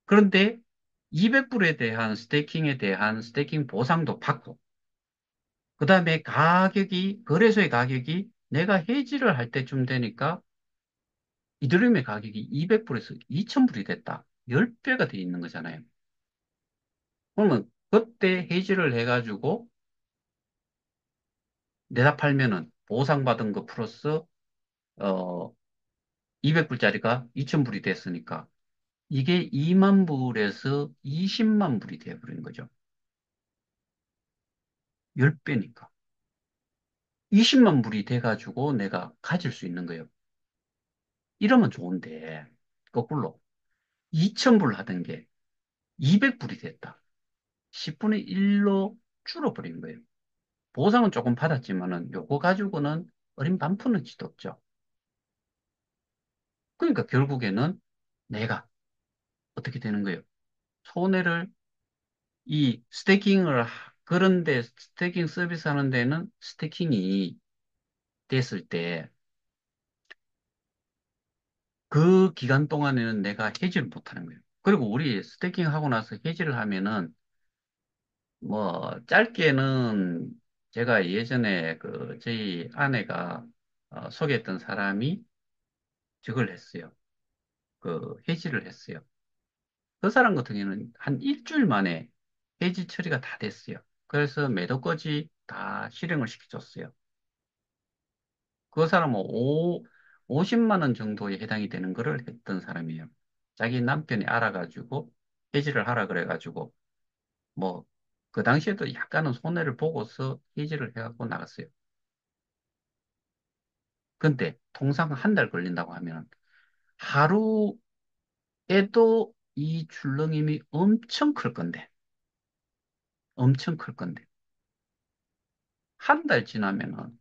그런데 200불에 대한 스테이킹에 대한 스테이킹 보상도 받고 그 다음에 거래소의 가격이 내가 해지를 할 때쯤 되니까 이더리움의 가격이 200불에서 2000불이 됐다. 10배가 돼 있는 거잖아요. 그러면 그때 해지를 해가지고 내다 팔면은 보상받은 거 플러스 어 200불짜리가 2000불이 됐으니까 이게 2만 불에서 20만 불이 돼버린 거죠. 10배니까. 20만 불이 돼가지고 내가 가질 수 있는 거예요. 이러면 좋은데 거꾸로 2000불 하던 게 200불이 됐다. 10분의 1로 줄어버린 거예요. 보상은 조금 받았지만은 요거 가지고는 어린 반푼은 지도 없죠. 그러니까 결국에는 내가 어떻게 되는 거예요? 손해를 그런데 스테이킹 서비스 하는 데는 스테이킹이 됐을 때 그 기간 동안에는 내가 해지를 못 하는 거예요. 그리고 우리 스테이킹 하고 나서 해지를 하면은 뭐 짧게는 제가 예전에 저희 아내가 소개했던 사람이 저걸 했어요. 해지를 했어요. 그 사람 같은 경우는 한 일주일 만에 해지 처리가 다 됐어요. 그래서 매도까지 다 실행을 시켜줬어요. 그 사람은 50만 원 정도에 해당이 되는 거를 했던 사람이에요. 자기 남편이 알아가지고 해지를 하라 그래가지고 뭐 그 당시에도 약간은 손해를 보고서 해지를 해갖고 나갔어요. 근데 통상 한 달 걸린다고 하면 하루에도 이 출렁임이 엄청 클 건데 한 달 지나면은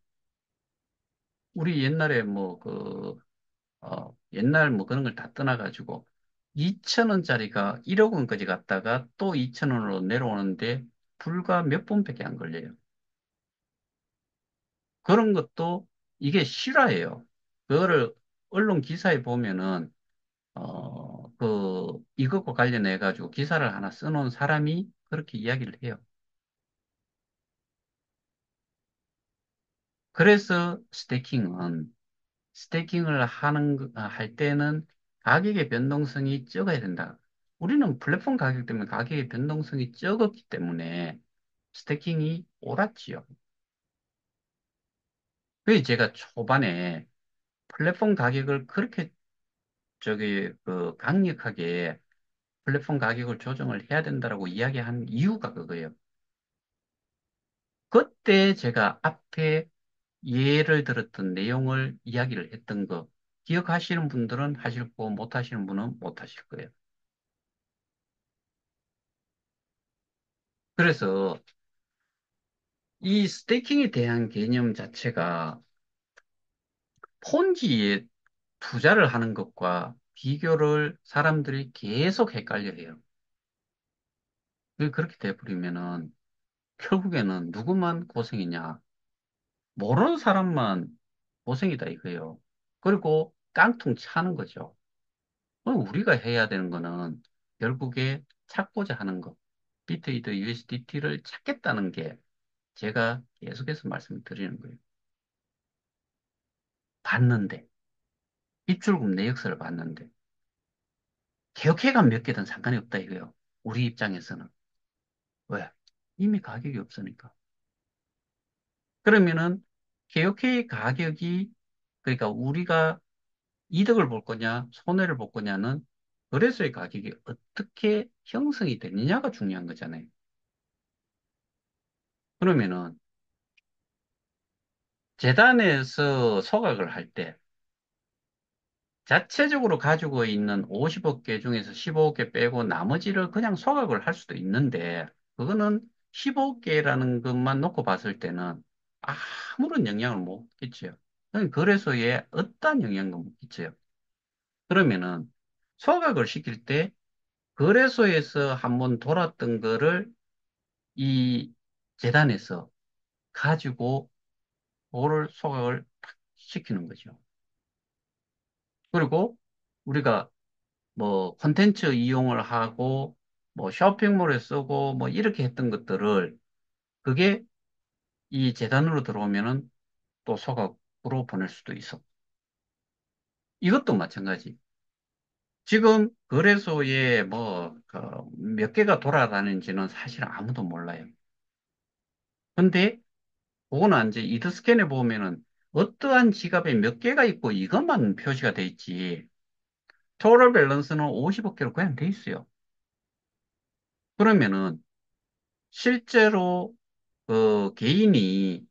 우리 옛날에 옛날 뭐 그런 걸 다 떠나가지고 2천 원짜리가 1억 원까지 갔다가 또 2천 원으로 내려오는데 불과 몇 분밖에 안 걸려요. 그런 것도 이게 실화예요. 그거를 언론 기사에 보면은 이것과 관련해 가지고 기사를 하나 써놓은 사람이 그렇게 이야기를 해요. 그래서 스테이킹을 할 때는 가격의 변동성이 적어야 된다. 우리는 플랫폼 가격 때문에 가격의 변동성이 적었기 때문에 스테이킹이 옳았지요. 그래서 제가 초반에 플랫폼 가격을 그렇게 강력하게 플랫폼 가격을 조정을 해야 된다라고 이야기한 이유가 그거예요. 그때 제가 앞에 예를 들었던 내용을 이야기를 했던 거, 기억하시는 분들은 하실 거고, 못 하시는 분은 못 하실 거예요. 그래서 이 스테이킹에 대한 개념 자체가 폰지에 투자를 하는 것과 비교를 사람들이 계속 헷갈려 해요. 그렇게 돼버리면은 결국에는 누구만 고생이냐? 모르는 사람만 고생이다 이거예요. 그리고 깡통 차는 거죠. 그럼 우리가 해야 되는 거는 결국에 찾고자 하는 것. 비트이드 USDT를 찾겠다는 게 제가 계속해서 말씀드리는 거예요. 봤는데, 입출금 내역서를 봤는데, 개혁회가 몇 개든 상관이 없다 이거예요. 우리 입장에서는. 왜? 이미 가격이 없으니까. 그러면은 개혁회의 가격이, 그러니까 우리가 이득을 볼 거냐, 손해를 볼 거냐는 거래소의 가격이 어떻게 형성이 되느냐가 중요한 거잖아요. 그러면은 재단에서 소각을 할 때 자체적으로 가지고 있는 50억 개 중에서 15억 개 빼고 나머지를 그냥 소각을 할 수도 있는데 그거는 15억 개라는 것만 놓고 봤을 때는 아무런 영향을 못 끼쳐요. 그건 거래소에 어떠한 영향도 못 끼쳐요. 그러면은 소각을 시킬 때 거래소에서 한번 돌았던 거를 이 재단에서 가지고 그거를 소각을 탁 시키는 거죠. 그리고 우리가 뭐 콘텐츠 이용을 하고 뭐 쇼핑몰에 쓰고 뭐 이렇게 했던 것들을 그게 이 재단으로 들어오면은 또 소각으로 보낼 수도 있어. 이것도 마찬가지. 지금 거래소에 몇 개가 돌아다니는지는 사실 아무도 몰라요. 근데 그거는 이제 이더스캔에 보면은 어떠한 지갑에 몇 개가 있고 이것만 표시가 돼 있지. 토럴 밸런스는 50억 개로 그냥 돼 있어요. 그러면은 실제로 그 개인이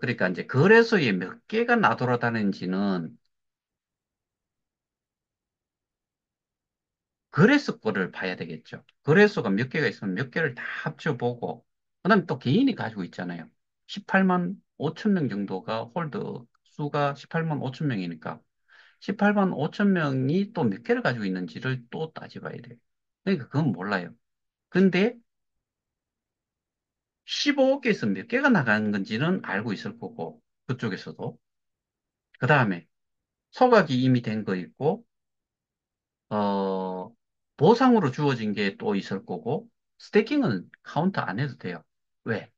그러니까 이제 거래소에 몇 개가 나돌아다니는지는 거래소 거를 봐야 되겠죠. 거래소가 몇 개가 있으면 몇 개를 다 합쳐보고 그다음에 또 개인이 가지고 있잖아요. 18만 5천 명 정도가 홀더 수가 18만 5천 명이니까 18만 5천 명이 또 몇 개를 가지고 있는지를 또 따져봐야 돼요. 그러니까 그건 몰라요. 근데 15개에서 몇 개가 나가는 건지는 알고 있을 거고 그쪽에서도 그 다음에 소각이 이미 된 거 있고 어, 보상으로 주어진 게 또 있을 거고, 스테이킹은 카운트 안 해도 돼요. 왜?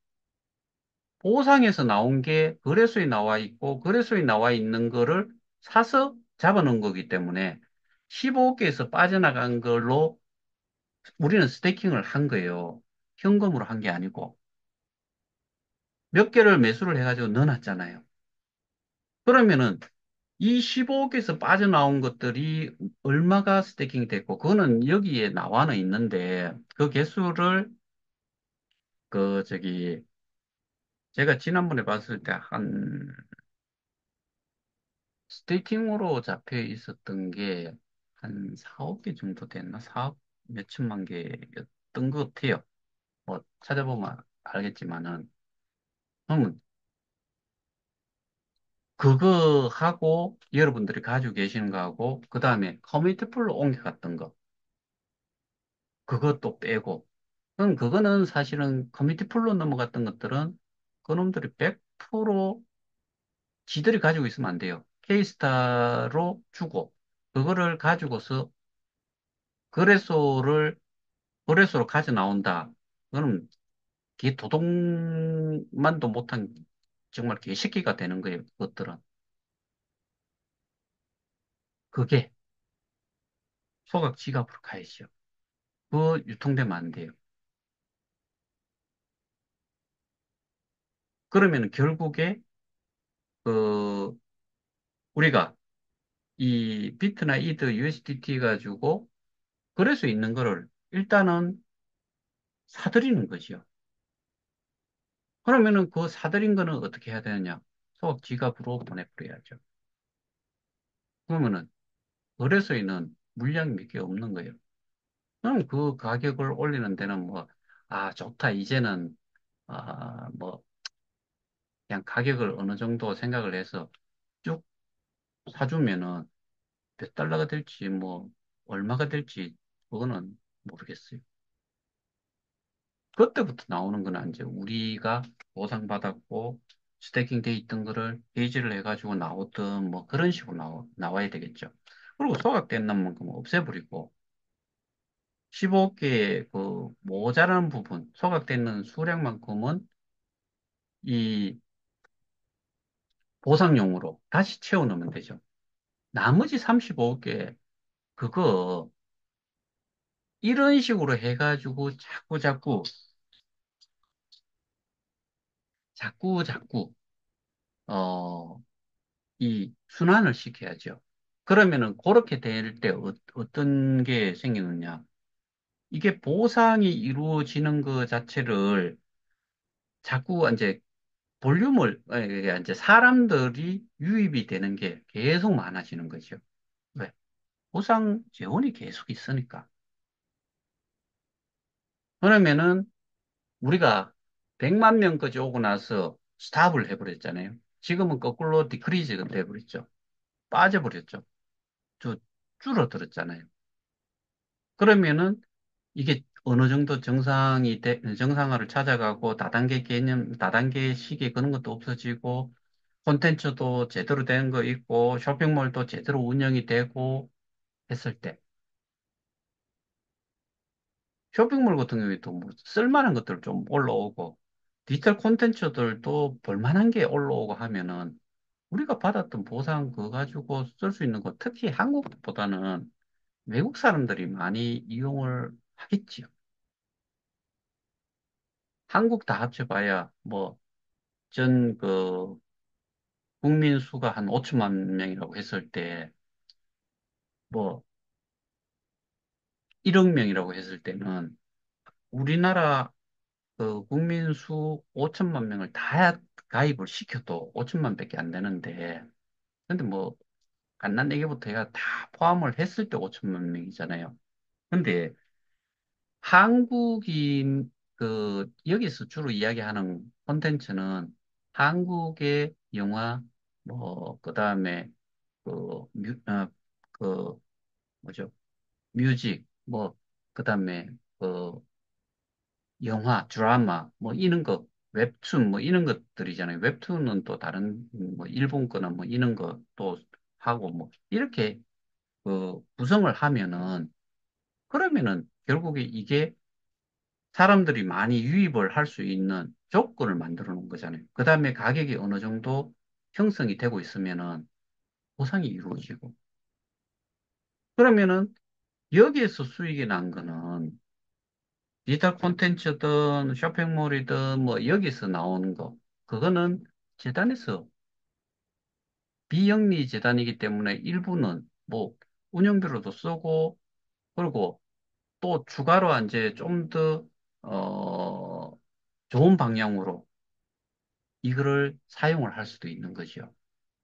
보상에서 나온 게 거래소에 나와 있고, 거래소에 나와 있는 거를 사서 잡아놓은 거기 때문에 15개에서 빠져나간 걸로 우리는 스테이킹을 한 거예요. 현금으로 한 게 아니고. 몇 개를 매수를 해가지고 넣어놨잖아요. 그러면은 이 15억에서 빠져나온 것들이 얼마가 스테이킹이 됐고, 그거는 여기에 나와는 있는데, 그 개수를, 제가 지난번에 봤을 때 스테이킹으로 잡혀 있었던 게 한 4억 개 정도 됐나? 4억 몇천만 개였던 것 같아요. 뭐, 찾아보면 알겠지만은. 그러면 그거 하고, 여러분들이 가지고 계시는 거하고, 그 다음에 커뮤니티 풀로 옮겨갔던 거, 그것도 빼고, 그럼 그거는 사실은 커뮤니티 풀로 넘어갔던 것들은 그놈들이 100% 지들이 가지고 있으면 안 돼요. 케이스타로 주고, 그거를 가지고서 거래소를, 거래소로 가져 나온다. 그럼 걔 도둑만도 못한, 정말 개새끼가 되는 거예요. 그것들은. 그게 소각 지갑으로 가야죠. 그 유통되면 안 돼요. 그러면 결국에 그 우리가 이 비트나 이드, USDT 가지고 그럴 수 있는 거를 일단은 사들이는 거죠. 그러면은 그 사들인 거는 어떻게 해야 되느냐? 소각 지갑으로 보내버려야죠. 그러면은 거래소에는 물량이 몇 개 없는 거예요. 그럼 그 가격을 올리는 데는 뭐, 아, 좋다. 이제는, 뭐, 그냥 가격을 어느 정도 생각을 해서 쭉 사주면은 몇 달러가 될지, 뭐, 얼마가 될지, 그거는 모르겠어요. 그때부터 나오는 거는 이제 우리가 보상받았고, 스테이킹 돼 있던 거를 페이지를 해가지고 나오든 뭐 그런 식으로 나와야 되겠죠. 그리고 소각된 만큼 없애버리고, 15개의 그 모자라는 부분, 소각되는 수량만큼은 이 보상용으로 다시 채워 넣으면 되죠. 나머지 35개, 그거 이런 식으로 해가지고 자꾸, 어, 이 순환을 시켜야죠. 그러면은 그렇게 될 때 어떤 게 생기느냐. 이게 보상이 이루어지는 것 자체를 자꾸 이제 볼륨을, 이게 이제 사람들이 유입이 되는 게 계속 많아지는 거죠. 왜? 보상 재원이 계속 있으니까. 그러면은 우리가 100만 명까지 오고 나서 스탑을 해버렸잖아요. 지금은 거꾸로 디크리즈가 돼버렸죠. 빠져버렸죠. 저 줄어들었잖아요. 그러면은 이게 어느 정도 정상화를 찾아가고 다단계 시계 그런 것도 없어지고 콘텐츠도 제대로 된 거 있고 쇼핑몰도 제대로 운영이 되고 했을 때 쇼핑몰 같은 경우에도 뭐 쓸만한 것들 좀 올라오고 디지털 콘텐츠들도 볼만한 게 올라오고 하면은 우리가 받았던 보상 그거 가지고 쓸 수 있는 거 특히 한국보다는 외국 사람들이 많이 이용을 하겠지요. 한국 다 합쳐봐야 뭐 전 그 국민 수가 한 5천만 명이라고 했을 때 뭐 1억 명이라고 했을 때는 우리나라 그 국민 수 5천만 명을 다 가입을 시켜도 5천만 밖에 안 되는데 근데 뭐 갓난 얘기부터 해가 다 포함을 했을 때 5천만 명이잖아요. 근데 한국인 여기서 주로 이야기하는 콘텐츠는 한국의 영화 뭐 그다음에 그 그 뭐죠? 뮤직 뭐 그다음에 그 영화, 드라마 뭐 이런 거 웹툰 뭐 이런 것들이잖아요. 웹툰은 또 다른 뭐 일본 거나 뭐 이런 거 또 하고 뭐 이렇게 구성을 하면은 그러면은 결국에 이게 사람들이 많이 유입을 할 수 있는 조건을 만들어 놓은 거잖아요. 그 다음에 가격이 어느 정도 형성이 되고 있으면은 보상이 이루어지고. 그러면은 여기에서 수익이 난 거는 디지털 콘텐츠든 쇼핑몰이든 뭐 여기서 나오는 거. 그거는 재단에서 비영리 재단이기 때문에 일부는 뭐 운영비로도 쓰고 그리고 또 추가로 이제 좀 더, 좋은 방향으로 이거를 사용을 할 수도 있는 거죠.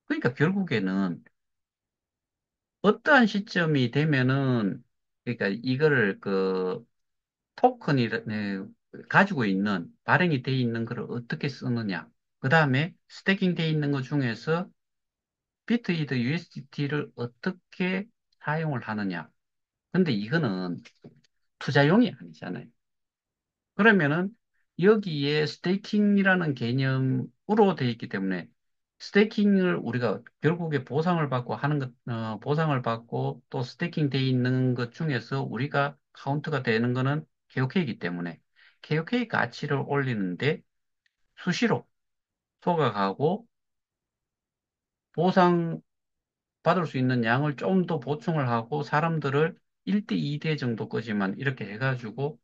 그러니까 결국에는 어떠한 시점이 되면은, 그러니까 이거를 토큰이 가지고 있는, 발행이 돼 있는 걸 어떻게 쓰느냐. 그 다음에 스태킹 돼 있는 것 중에서 비트이드 USDT를 어떻게 사용을 하느냐. 근데 이거는 투자용이 아니잖아요. 그러면은 여기에 스테이킹이라는 개념으로 되어 있기 때문에 스테이킹을 우리가 결국에 보상을 받고 보상을 받고 또 스테이킹 돼 있는 것 중에서 우리가 카운트가 되는 거는 KOK이기 때문에 KOK 가치를 올리는데 수시로 소각하고 보상 받을 수 있는 양을 좀 더 보충을 하고 사람들을 1대 2대 정도까지만 이렇게 해가지고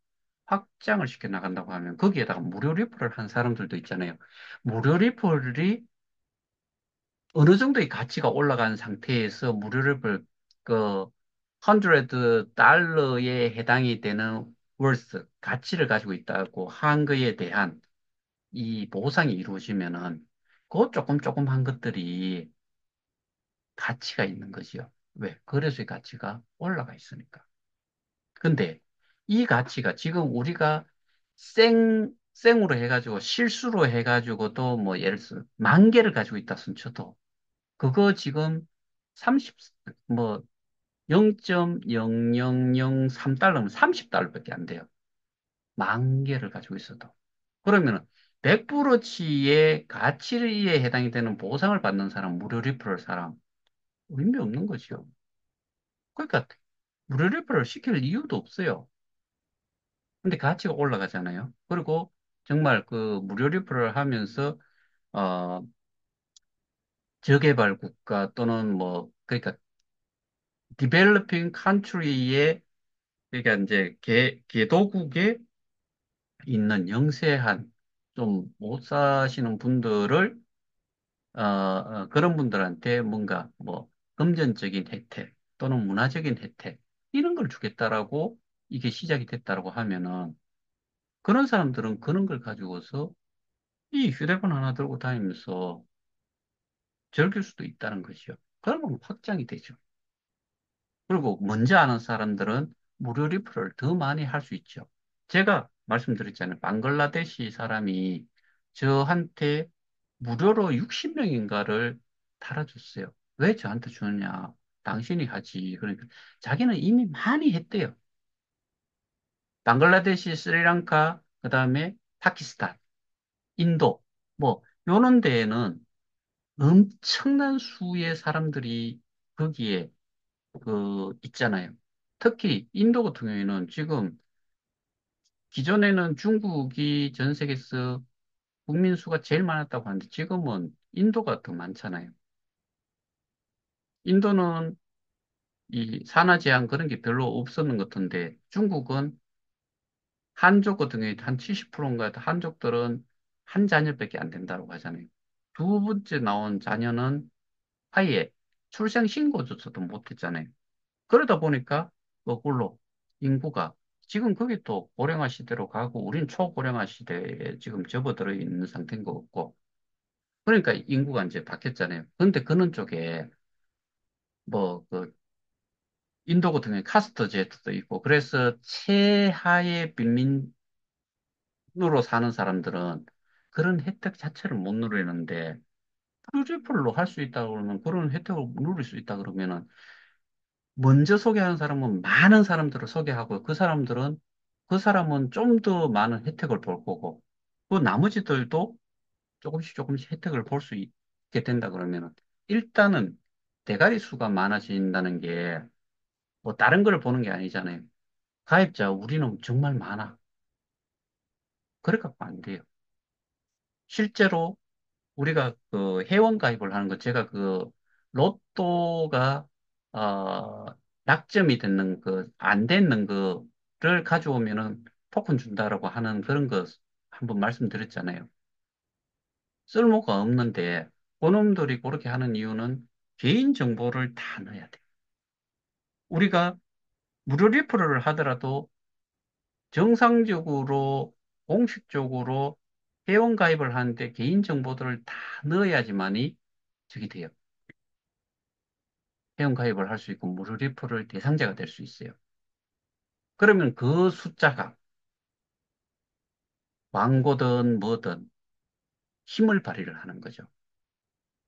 확장을 시켜 나간다고 하면 거기에다가 무료 리플을 한 사람들도 있잖아요. 무료 리플이 어느 정도의 가치가 올라간 상태에서 무료 리플 그 100달러에 해당이 되는 월스 가치를 가지고 있다고 한 거에 대한 이 보상이 이루어지면은 그 조금 한 것들이 가치가 있는 거지요. 왜? 거래소의 가치가 올라가 있으니까. 근데 이 가치가 지금 우리가 생으로 해가지고 실수로 해가지고도 뭐 예를 들어 10,000개를 가지고 있다 손 쳐도 그거 지금 30, 뭐 0.0003달러면 30달러밖에 안 돼요. 10,000개를 가지고 있어도. 그러면은 100%치의 가치에 해당이 되는 보상을 받는 사람, 무료 리fer럴 사람, 의미 없는 거죠. 그러니까 무료 리퍼럴 시킬 이유도 없어요. 근데 가치가 올라가잖아요. 그리고 정말 그 무료 리퍼럴 하면서 어 저개발 국가 또는 뭐 그러니까 디벨로핑 컨트리의 그러니까 이제 개도국에 있는 영세한 좀 못 사시는 분들을 그런 분들한테 뭔가 뭐 금전적인 혜택 또는 문화적인 혜택 이런 걸 주겠다라고 이게 시작이 됐다라고 하면은 그런 사람들은 그런 걸 가지고서 이 휴대폰 하나 들고 다니면서 즐길 수도 있다는 것이요. 그러면 확장이 되죠. 그리고 먼저 아는 사람들은 무료 리플을 더 많이 할 수 있죠. 제가 말씀드렸잖아요. 방글라데시 사람이 저한테 무료로 60명인가를 달아줬어요. 왜 저한테 주느냐? 당신이 하지. 그러니까 자기는 이미 많이 했대요. 방글라데시, 스리랑카, 그 다음에 파키스탄, 인도, 뭐, 요런 데에는 엄청난 수의 사람들이 거기에 있잖아요. 특히 인도 같은 경우에는 지금 기존에는 중국이 전 세계에서 국민 수가 제일 많았다고 하는데 지금은 인도가 더 많잖아요. 인도는 이 산화 제한 그런 게 별로 없었는 것 같은데 중국은 한족 같은 경우에 한 70%인가 한족들은 한 자녀밖에 안 된다고 하잖아요. 두 번째 나온 자녀는 아예 출생 신고조차도 못했잖아요. 그러다 보니까 거꾸로 인구가 지금 그게 또 고령화 시대로 가고 우린 초고령화 시대에 지금 접어들어 있는 상태인 것 같고 그러니까 인구가 이제 바뀌었잖아요. 그런데 그런 쪽에 뭐 그 인도 같은 경우에 카스트 제도도 있고 그래서 최하의 빈민으로 사는 사람들은 그런 혜택 자체를 못 누리는데 프로젝트로 할 수 있다 그러면 그런 혜택을 누릴 수 있다 그러면은 먼저 소개하는 사람은 많은 사람들을 소개하고 그 사람은 좀 더 많은 혜택을 볼 거고 그 나머지들도 조금씩 혜택을 볼 수 있게 된다 그러면은 일단은 대가리 수가 많아진다는 게 뭐 다른 걸 보는 게 아니잖아요. 가입자 우리는 정말 많아. 그래 갖고 안 돼요. 실제로 우리가 그 회원 가입을 하는 거 제가 그 로또가 어 낙점이 됐는 그 안 됐는 거를 가져오면은 토큰 준다라고 하는 그런 거 한번 말씀드렸잖아요. 쓸모가 없는데 그놈들이 그렇게 하는 이유는 개인 정보를 다 넣어야 돼. 우리가 무료 리퍼럴을 하더라도 정상적으로 공식적으로 회원 가입을 하는데 개인 정보들을 다 넣어야지만이 저기 돼요. 회원 가입을 할 수 있고 무료 리퍼럴 대상자가 될 수 있어요. 그러면 그 숫자가 광고든 뭐든 힘을 발휘를 하는 거죠.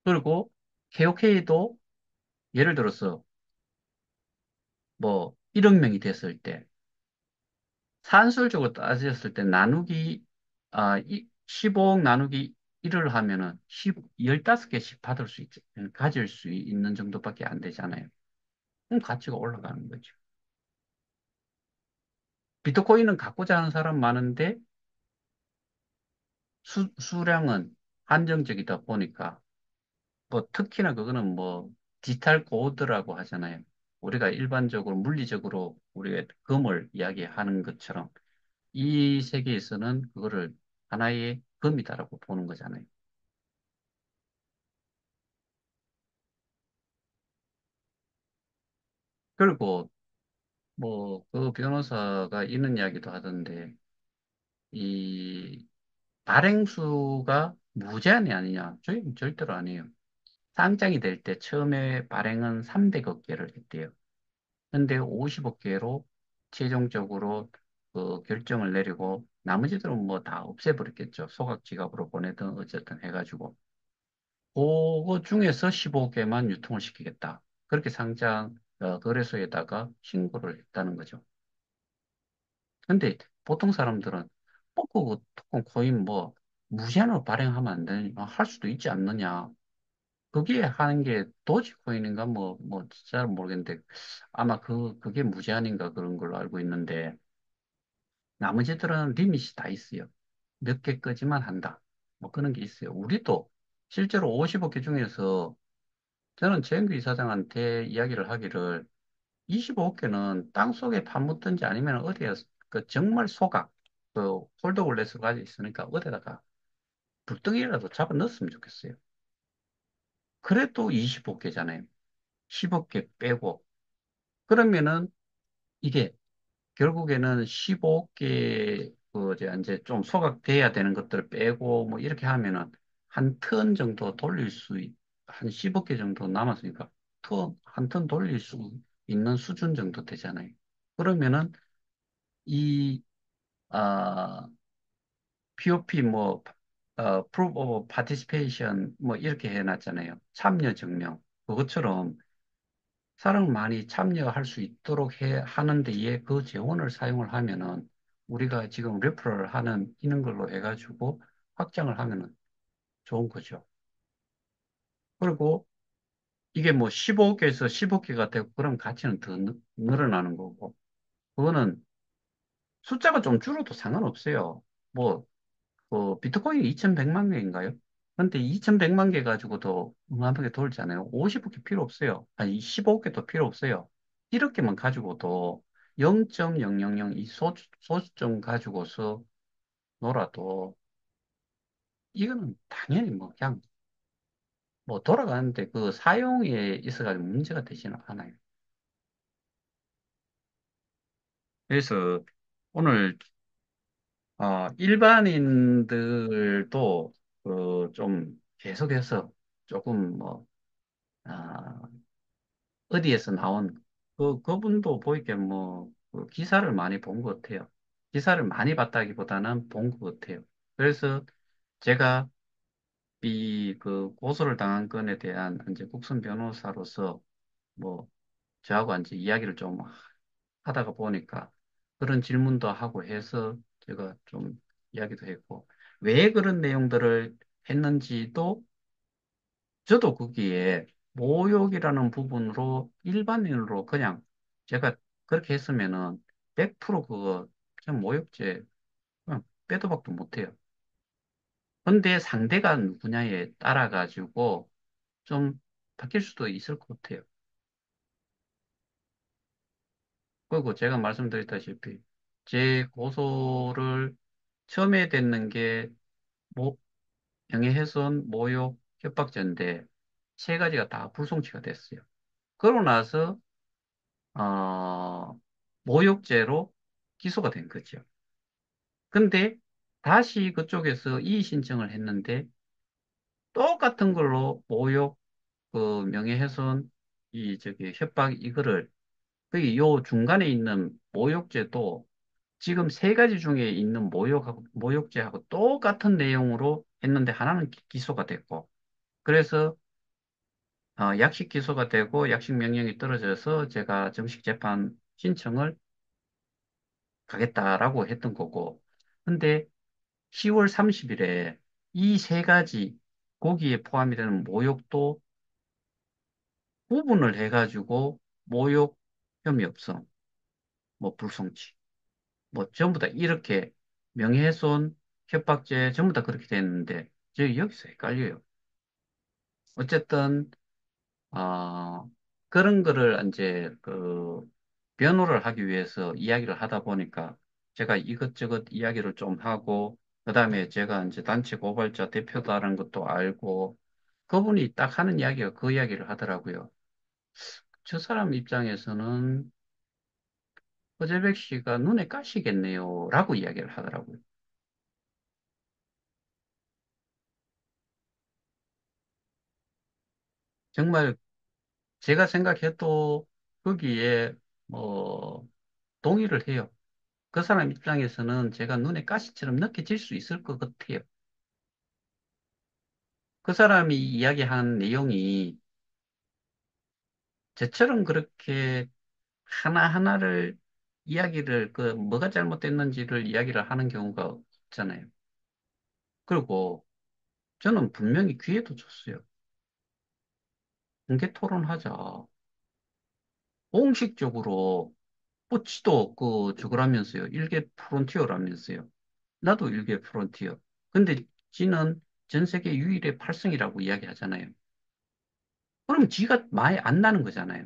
그리고 KOK도 예를 들어서 뭐 1억 명이 됐을 때 산술적으로 따졌을 때 나누기 15억 나누기 1을 하면은 15개씩 받을 수 있죠. 가질 수 있는 정도밖에 안 되잖아요. 그럼 가치가 올라가는 거죠. 비트코인은 갖고자 하는 사람 많은데 수량은 한정적이다 보니까 뭐 특히나 그거는 뭐 디지털 코드라고 하잖아요. 우리가 일반적으로 물리적으로 우리가 금을 이야기하는 것처럼 이 세계에서는 그거를 하나의 금이다라고 보는 거잖아요. 그리고 뭐 그 변호사가 이런 이야기도 하던데 이 발행수가 무제한이 아니냐? 저희 절대로 아니에요. 상장이 될 때 처음에 발행은 300억 개를 했대요. 근데 50억 개로 최종적으로 그 결정을 내리고 나머지들은 뭐 다 없애버렸겠죠. 소각 지갑으로 보내든 어쨌든 해가지고. 그거 중에서 15억 개만 유통을 시키겠다. 그렇게 상장 거래소에다가 신고를 했다는 거죠. 근데 보통 사람들은 그 토큰 코인 뭐 무제한으로 발행하면 안 되냐? 할 수도 있지 않느냐? 그게 하는 게 도지코인인가 뭐 잘 모르겠는데 아마 그게 무제한인가 그런 걸로 알고 있는데 나머지들은 리밋이 다 있어요. 몇 개까지만 한다. 뭐 그런 게 있어요. 우리도 실제로 50억 개 중에서 저는 최영규 이사장한테 이야기를 하기를 25억 개는 땅속에 파묻든지 아니면 어디에 그 정말 소각 그 폴더블렛을 가지고 있으니까 어디다가 불덩이라도 잡아 넣었으면 좋겠어요. 그래도 25억 개잖아요. 10억 개 빼고 그러면은 이게 결국에는 15개 이제 좀 소각돼야 되는 것들을 빼고 뭐 이렇게 하면은 한 턴 정도 돌릴 한 15개 정도 남았으니까 한 턴 돌릴 수 있는 수준 정도 되잖아요. 그러면은 이 아, POP Proof of Participation 뭐 이렇게 해놨잖아요. 참여 증명. 그것처럼 사람을 많이 참여할 수 있도록 하는 데에 그 재원을 사용을 하면은 우리가 지금 레퍼럴 하는 이런 걸로 해가지고 확장을 하면은 좋은 거죠. 그리고 이게 뭐 15개에서 15개가 되고 그럼 가치는 더 늘어나는 거고 그거는 숫자가 좀 줄어도 상관없어요. 뭐, 비트코인이 2,100만 개인가요? 근데 2,100만 개 가지고도 음하게 돌잖아요. 50억 개 필요 없어요. 아니, 15억 개도 필요 없어요. 1억 개만 가지고도 0.000 이 소수점 가지고서 놀아도 이거는 당연히 뭐 그냥 뭐 돌아가는데 그 사용에 있어가지고 문제가 되지는 않아요. 그래서 오늘 일반인들도 좀 계속해서 조금 아, 어디에서 나온 그분도 보이게 그 기사를 많이 본 것 같아요. 기사를 많이 봤다기보다는 본 것 같아요. 그래서 제가 이 그 고소를 당한 건에 대한 이제 국선 변호사로서 뭐 저하고 이제 이야기를 좀 하다가 보니까 그런 질문도 하고 해서 제가 좀 이야기도 했고 왜 그런 내용들을 했는지도 저도 거기에 모욕이라는 부분으로 일반인으로 그냥 제가 그렇게 했으면은 100% 그거 그냥 모욕죄 그냥 빼도 박도 못해요. 근데 상대가 누구냐에 따라 가지고 좀 바뀔 수도 있을 것 같아요. 그리고 제가 말씀드렸다시피 제 고소를 처음에 됐는 게 모, 명예훼손, 모욕, 협박죄인데 세 가지가 다 불송치가 됐어요. 그러고 나서 모욕죄로 기소가 된 거죠. 근데 다시 그쪽에서 이의 신청을 했는데 똑같은 걸로 모욕, 그 명예훼손, 협박 이거를 요 중간에 있는 모욕죄도 지금 세 가지 중에 있는 모욕죄하고 똑같은 내용으로 했는데 하나는 기소가 됐고 그래서 약식 기소가 되고 약식 명령이 떨어져서 제가 정식 재판 신청을 가겠다라고 했던 거고 근데 10월 30일에 이 세 가지 거기에 포함이 되는 모욕도 구분을 해가지고 모욕, 혐의 없음, 뭐 불송치 뭐 전부 다 이렇게 명예훼손, 협박죄 전부 다 그렇게 됐는데 저 여기서 헷갈려요. 어쨌든, 어, 그런 거를 이제 변호를 하기 위해서 이야기를 하다 보니까 제가 이것저것 이야기를 좀 하고, 그다음에 제가 이제 단체 고발자 대표다라는 것도 알고, 그분이 딱 하는 이야기가 그 이야기를 하더라고요. 저 사람 입장에서는 허재백 씨가 눈에 까시겠네요. 라고 이야기를 하더라고요. 정말 제가 생각해도 거기에 뭐 동의를 해요. 그 사람 입장에서는 제가 눈에 가시처럼 느껴질 수 있을 것 같아요. 그 사람이 이야기한 내용이 저처럼 그렇게 하나하나를 이야기를 뭐가 잘못됐는지를 이야기를 하는 경우가 없잖아요. 그리고 저는 분명히 기회도 줬어요. 공개 토론하자. 공식적으로 뽀치도 저거라면서요. 일개 프론티어라면서요. 나도 일개 프론티어. 근데 지는 전 세계 유일의 8승이라고 이야기하잖아요. 그럼 지가 많이 안 나는 거잖아요.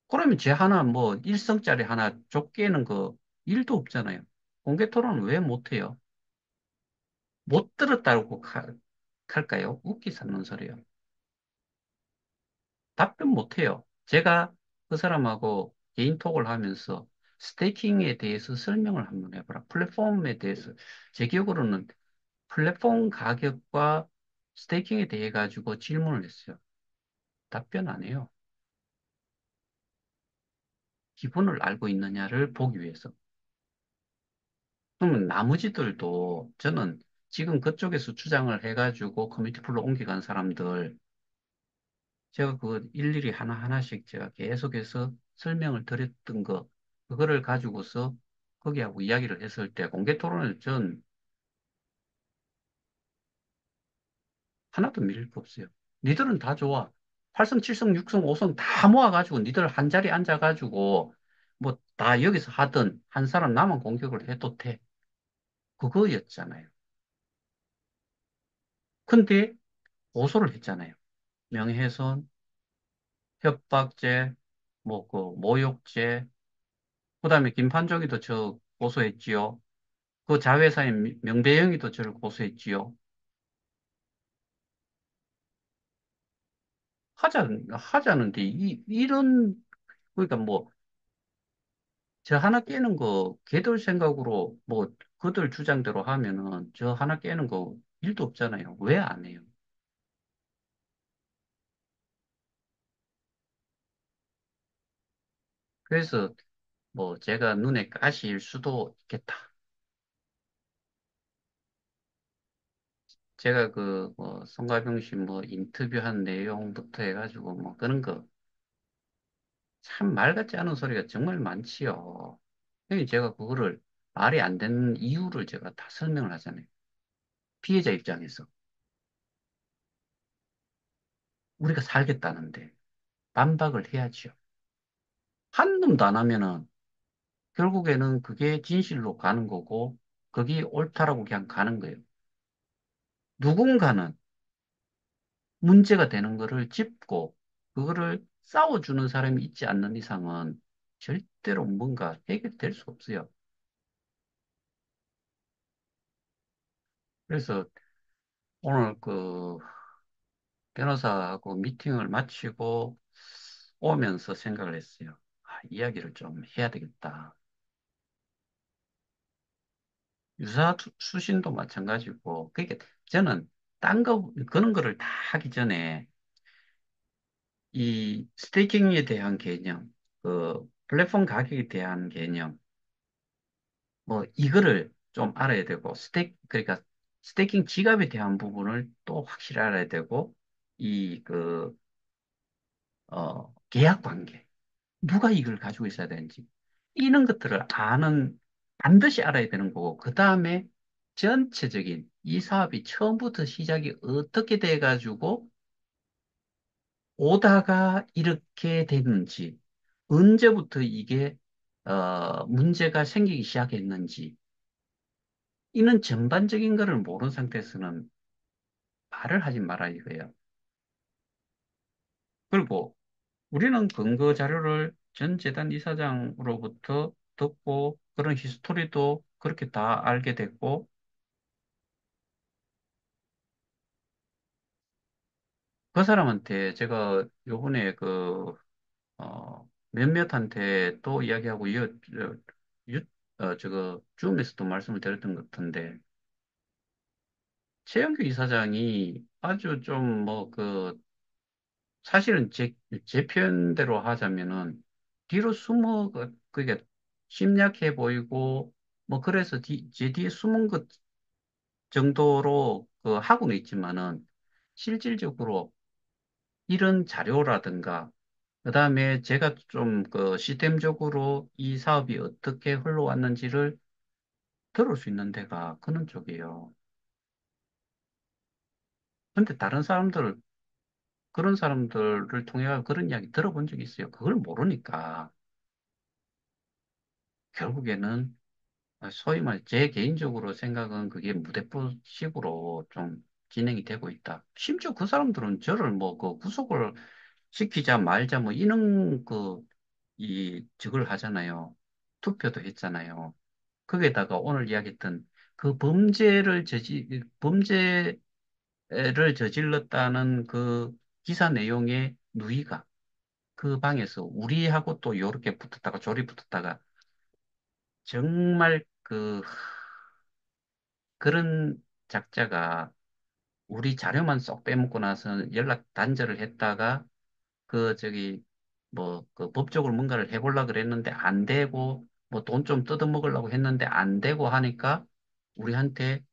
그러면 쟤 하나 뭐 1승짜리 하나 쫓기는 거 일도 없잖아요. 공개 토론은 왜 못해요? 못 들었다고 할까요? 웃기 삼는 소리요. 답변 못해요. 제가 그 사람하고 개인 톡을 하면서 스테이킹에 대해서 설명을 한번 해보라. 플랫폼에 대해서. 제 기억으로는 플랫폼 가격과 스테이킹에 대해 가지고 질문을 했어요. 답변 안 해요. 기본을 알고 있느냐를 보기 위해서. 그러면 나머지들도 저는 지금 그쪽에서 주장을 해가지고 커뮤니티 풀로 옮겨간 사람들 제가 일일이 하나하나씩 제가 계속해서 설명을 드렸던 거 그거를 가지고서 거기하고 이야기를 했을 때 공개 토론을 전 하나도 밀릴 거 없어요. 니들은 다 좋아. 8승, 7승, 6승, 5승 다 모아가지고 니들 한 자리 앉아가지고 뭐 다 여기서 하든 한 사람 나만 공격을 해도 돼. 그거였잖아요. 근데 고소를 했잖아요. 명예훼손, 협박죄, 모욕죄, 그다음에 김판정이도 저 고소했지요. 그 자회사인 명배영이도 저를 고소했지요. 하자는데 이런 그러니까 뭐 저 하나 깨는 거 걔들 생각으로 뭐 그들 주장대로 하면은 저 하나 깨는 거 일도 없잖아요. 왜 안 해요? 그래서 뭐 제가 눈에 가시일 수도 있겠다. 제가 뭐 송가병 씨 뭐 인터뷰한 내용부터 해가지고 뭐 그런 거 참 말 같지 않은 소리가 정말 많지요. 그래서 제가 그거를 말이 안 되는 이유를 제가 다 설명을 하잖아요. 피해자 입장에서 우리가 살겠다는데 반박을 해야지요. 한 놈도 안 하면은 결국에는 그게 진실로 가는 거고 그게 옳다라고 그냥 가는 거예요. 누군가는 문제가 되는 거를 짚고 그거를 싸워주는 사람이 있지 않는 이상은 절대로 뭔가 해결될 수 없어요. 그래서 오늘 변호사하고 미팅을 마치고 오면서 생각을 했어요. 이야기를 좀 해야 되겠다. 수신도 마찬가지고, 그러니까 저는 그런 거를 다 하기 전에 이 스테이킹에 대한 개념, 플랫폼 가격에 대한 개념, 뭐 이거를 좀 알아야 되고, 그러니까 스테이킹 지갑에 대한 부분을 또 확실히 알아야 되고, 이 계약 관계. 누가 이걸 가지고 있어야 되는지 이런 것들을 반드시 알아야 되는 거고 그 다음에 전체적인 이 사업이 처음부터 시작이 어떻게 돼 가지고 오다가 이렇게 됐는지 언제부터 이게 문제가 생기기 시작했는지 이는 전반적인 거를 모르는 상태에서는 말을 하지 마라 이거예요. 그리고 우리는 근거 자료를 전 재단 이사장으로부터 듣고 그런 히스토리도 그렇게 다 알게 됐고 그 사람한테 제가 요번에 몇몇한테 또 이야기하고 유, 저거 줌에서도 말씀을 드렸던 것 같은데 최영규 이사장이 아주 좀 사실은 제 표현대로 하자면은 뒤로 그게 심약해 보이고 뭐 그래서 제 뒤에 숨은 것 정도로 하고는 있지만은 실질적으로 이런 자료라든가 그다음에 제가 좀 시스템적으로 이 사업이 어떻게 흘러왔는지를 들을 수 있는 데가 그런 쪽이에요. 근데 다른 그런 사람들을 통해 그런 이야기 들어본 적이 있어요. 그걸 모르니까 결국에는 소위 말 제 개인적으로 생각은 그게 무대포식으로 좀 진행이 되고 있다. 심지어 그 사람들은 저를 구속을 시키자 말자 이런 저걸 하잖아요. 투표도 했잖아요. 거기에다가 오늘 이야기했던 범죄를 저질렀다는 그 기사 내용의 누이가 그 방에서 우리하고 또 요렇게 붙었다가 조리 붙었다가 정말 그런 작자가 우리 자료만 쏙 빼먹고 나서 연락 단절을 했다가 법적으로 뭔가를 해보려고 그랬는데 안 되고 뭐 돈 좀 뜯어먹으려고 했는데 안 되고 하니까 우리한테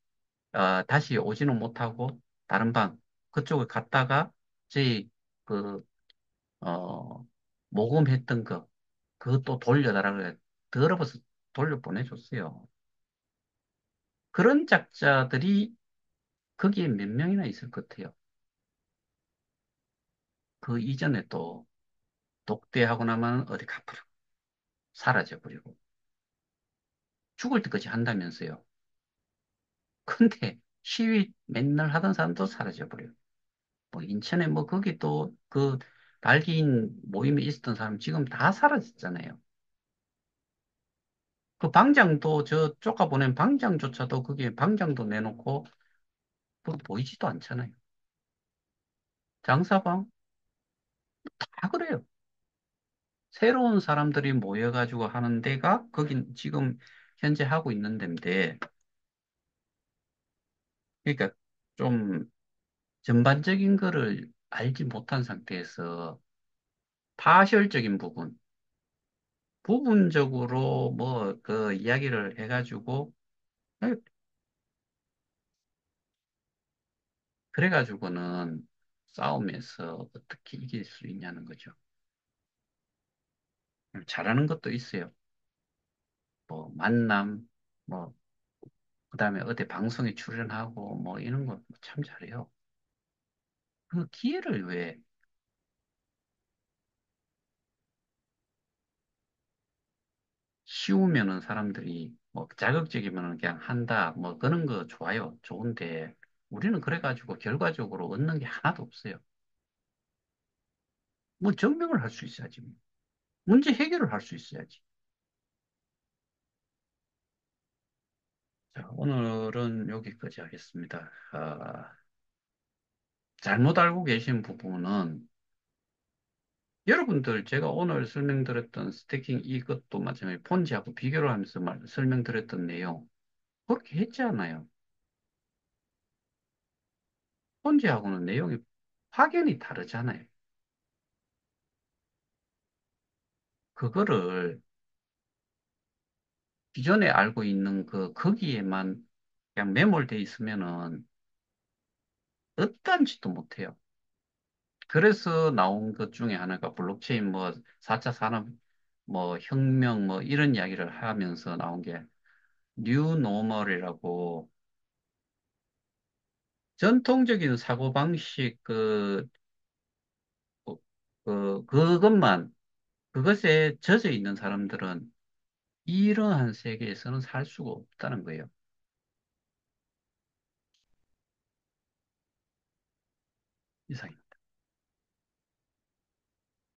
다시 오지는 못하고 다른 방 그쪽에 갔다가 저희 그 어, 모금했던 그것도 돌려달라고 그래 더러워서 돌려 보내줬어요. 그런 작자들이 거기에 몇 명이나 있을 것 같아요. 그 이전에 또 독대하고 나면 어디 가버려 사라져버리고 죽을 때까지 한다면서요. 근데 시위 맨날 하던 사람도 사라져버려요. 뭐 인천에 거기 또 달기인 모임에 있었던 사람 지금 다 사라졌잖아요. 그 방장도 저 쫓아보낸 방장조차도 그게 방장도 내놓고 그 보이지도 않잖아요. 장사방 다 그래요. 새로운 사람들이 모여가지고 하는 데가 거긴 지금 현재 하고 있는 데인데 그러니까 좀 전반적인 거를 알지 못한 상태에서 파셜적인 부분적으로 이야기를 해가지고 에, 그래가지고는 싸움에서 어떻게 이길 수 있냐는 거죠. 잘하는 것도 있어요. 뭐 만남, 뭐 그다음에 어디 방송에 출연하고 뭐 이런 거 참 잘해요. 그 기회를 왜 쉬우면은 사람들이 뭐 자극적이면은 그냥 한다 뭐 그런 거 좋아요. 좋은데 우리는 그래가지고 결과적으로 얻는 게 하나도 없어요. 뭐 증명을 할 수 있어야지. 문제 해결을 할 수 있어야지. 자, 오늘은 여기까지 하겠습니다. 잘못 알고 계신 부분은 여러분들 제가 오늘 설명드렸던 스태킹 이것도 마찬가지 폰지하고 비교를 하면서 설명드렸던 내용 그렇게 했지 않아요. 폰지하고는 내용이 확연히 다르잖아요. 그거를 기존에 알고 있는 거기에만 그냥 매몰돼 있으면은 어떤 짓도 못해요. 그래서 나온 것 중에 하나가 블록체인 4차 산업 혁명 이런 이야기를 하면서 나온 게 뉴노멀이라고 전통적인 사고방식 그것만 그것에 젖어 있는 사람들은 이러한 세계에서는 살 수가 없다는 거예요. 이상입니다.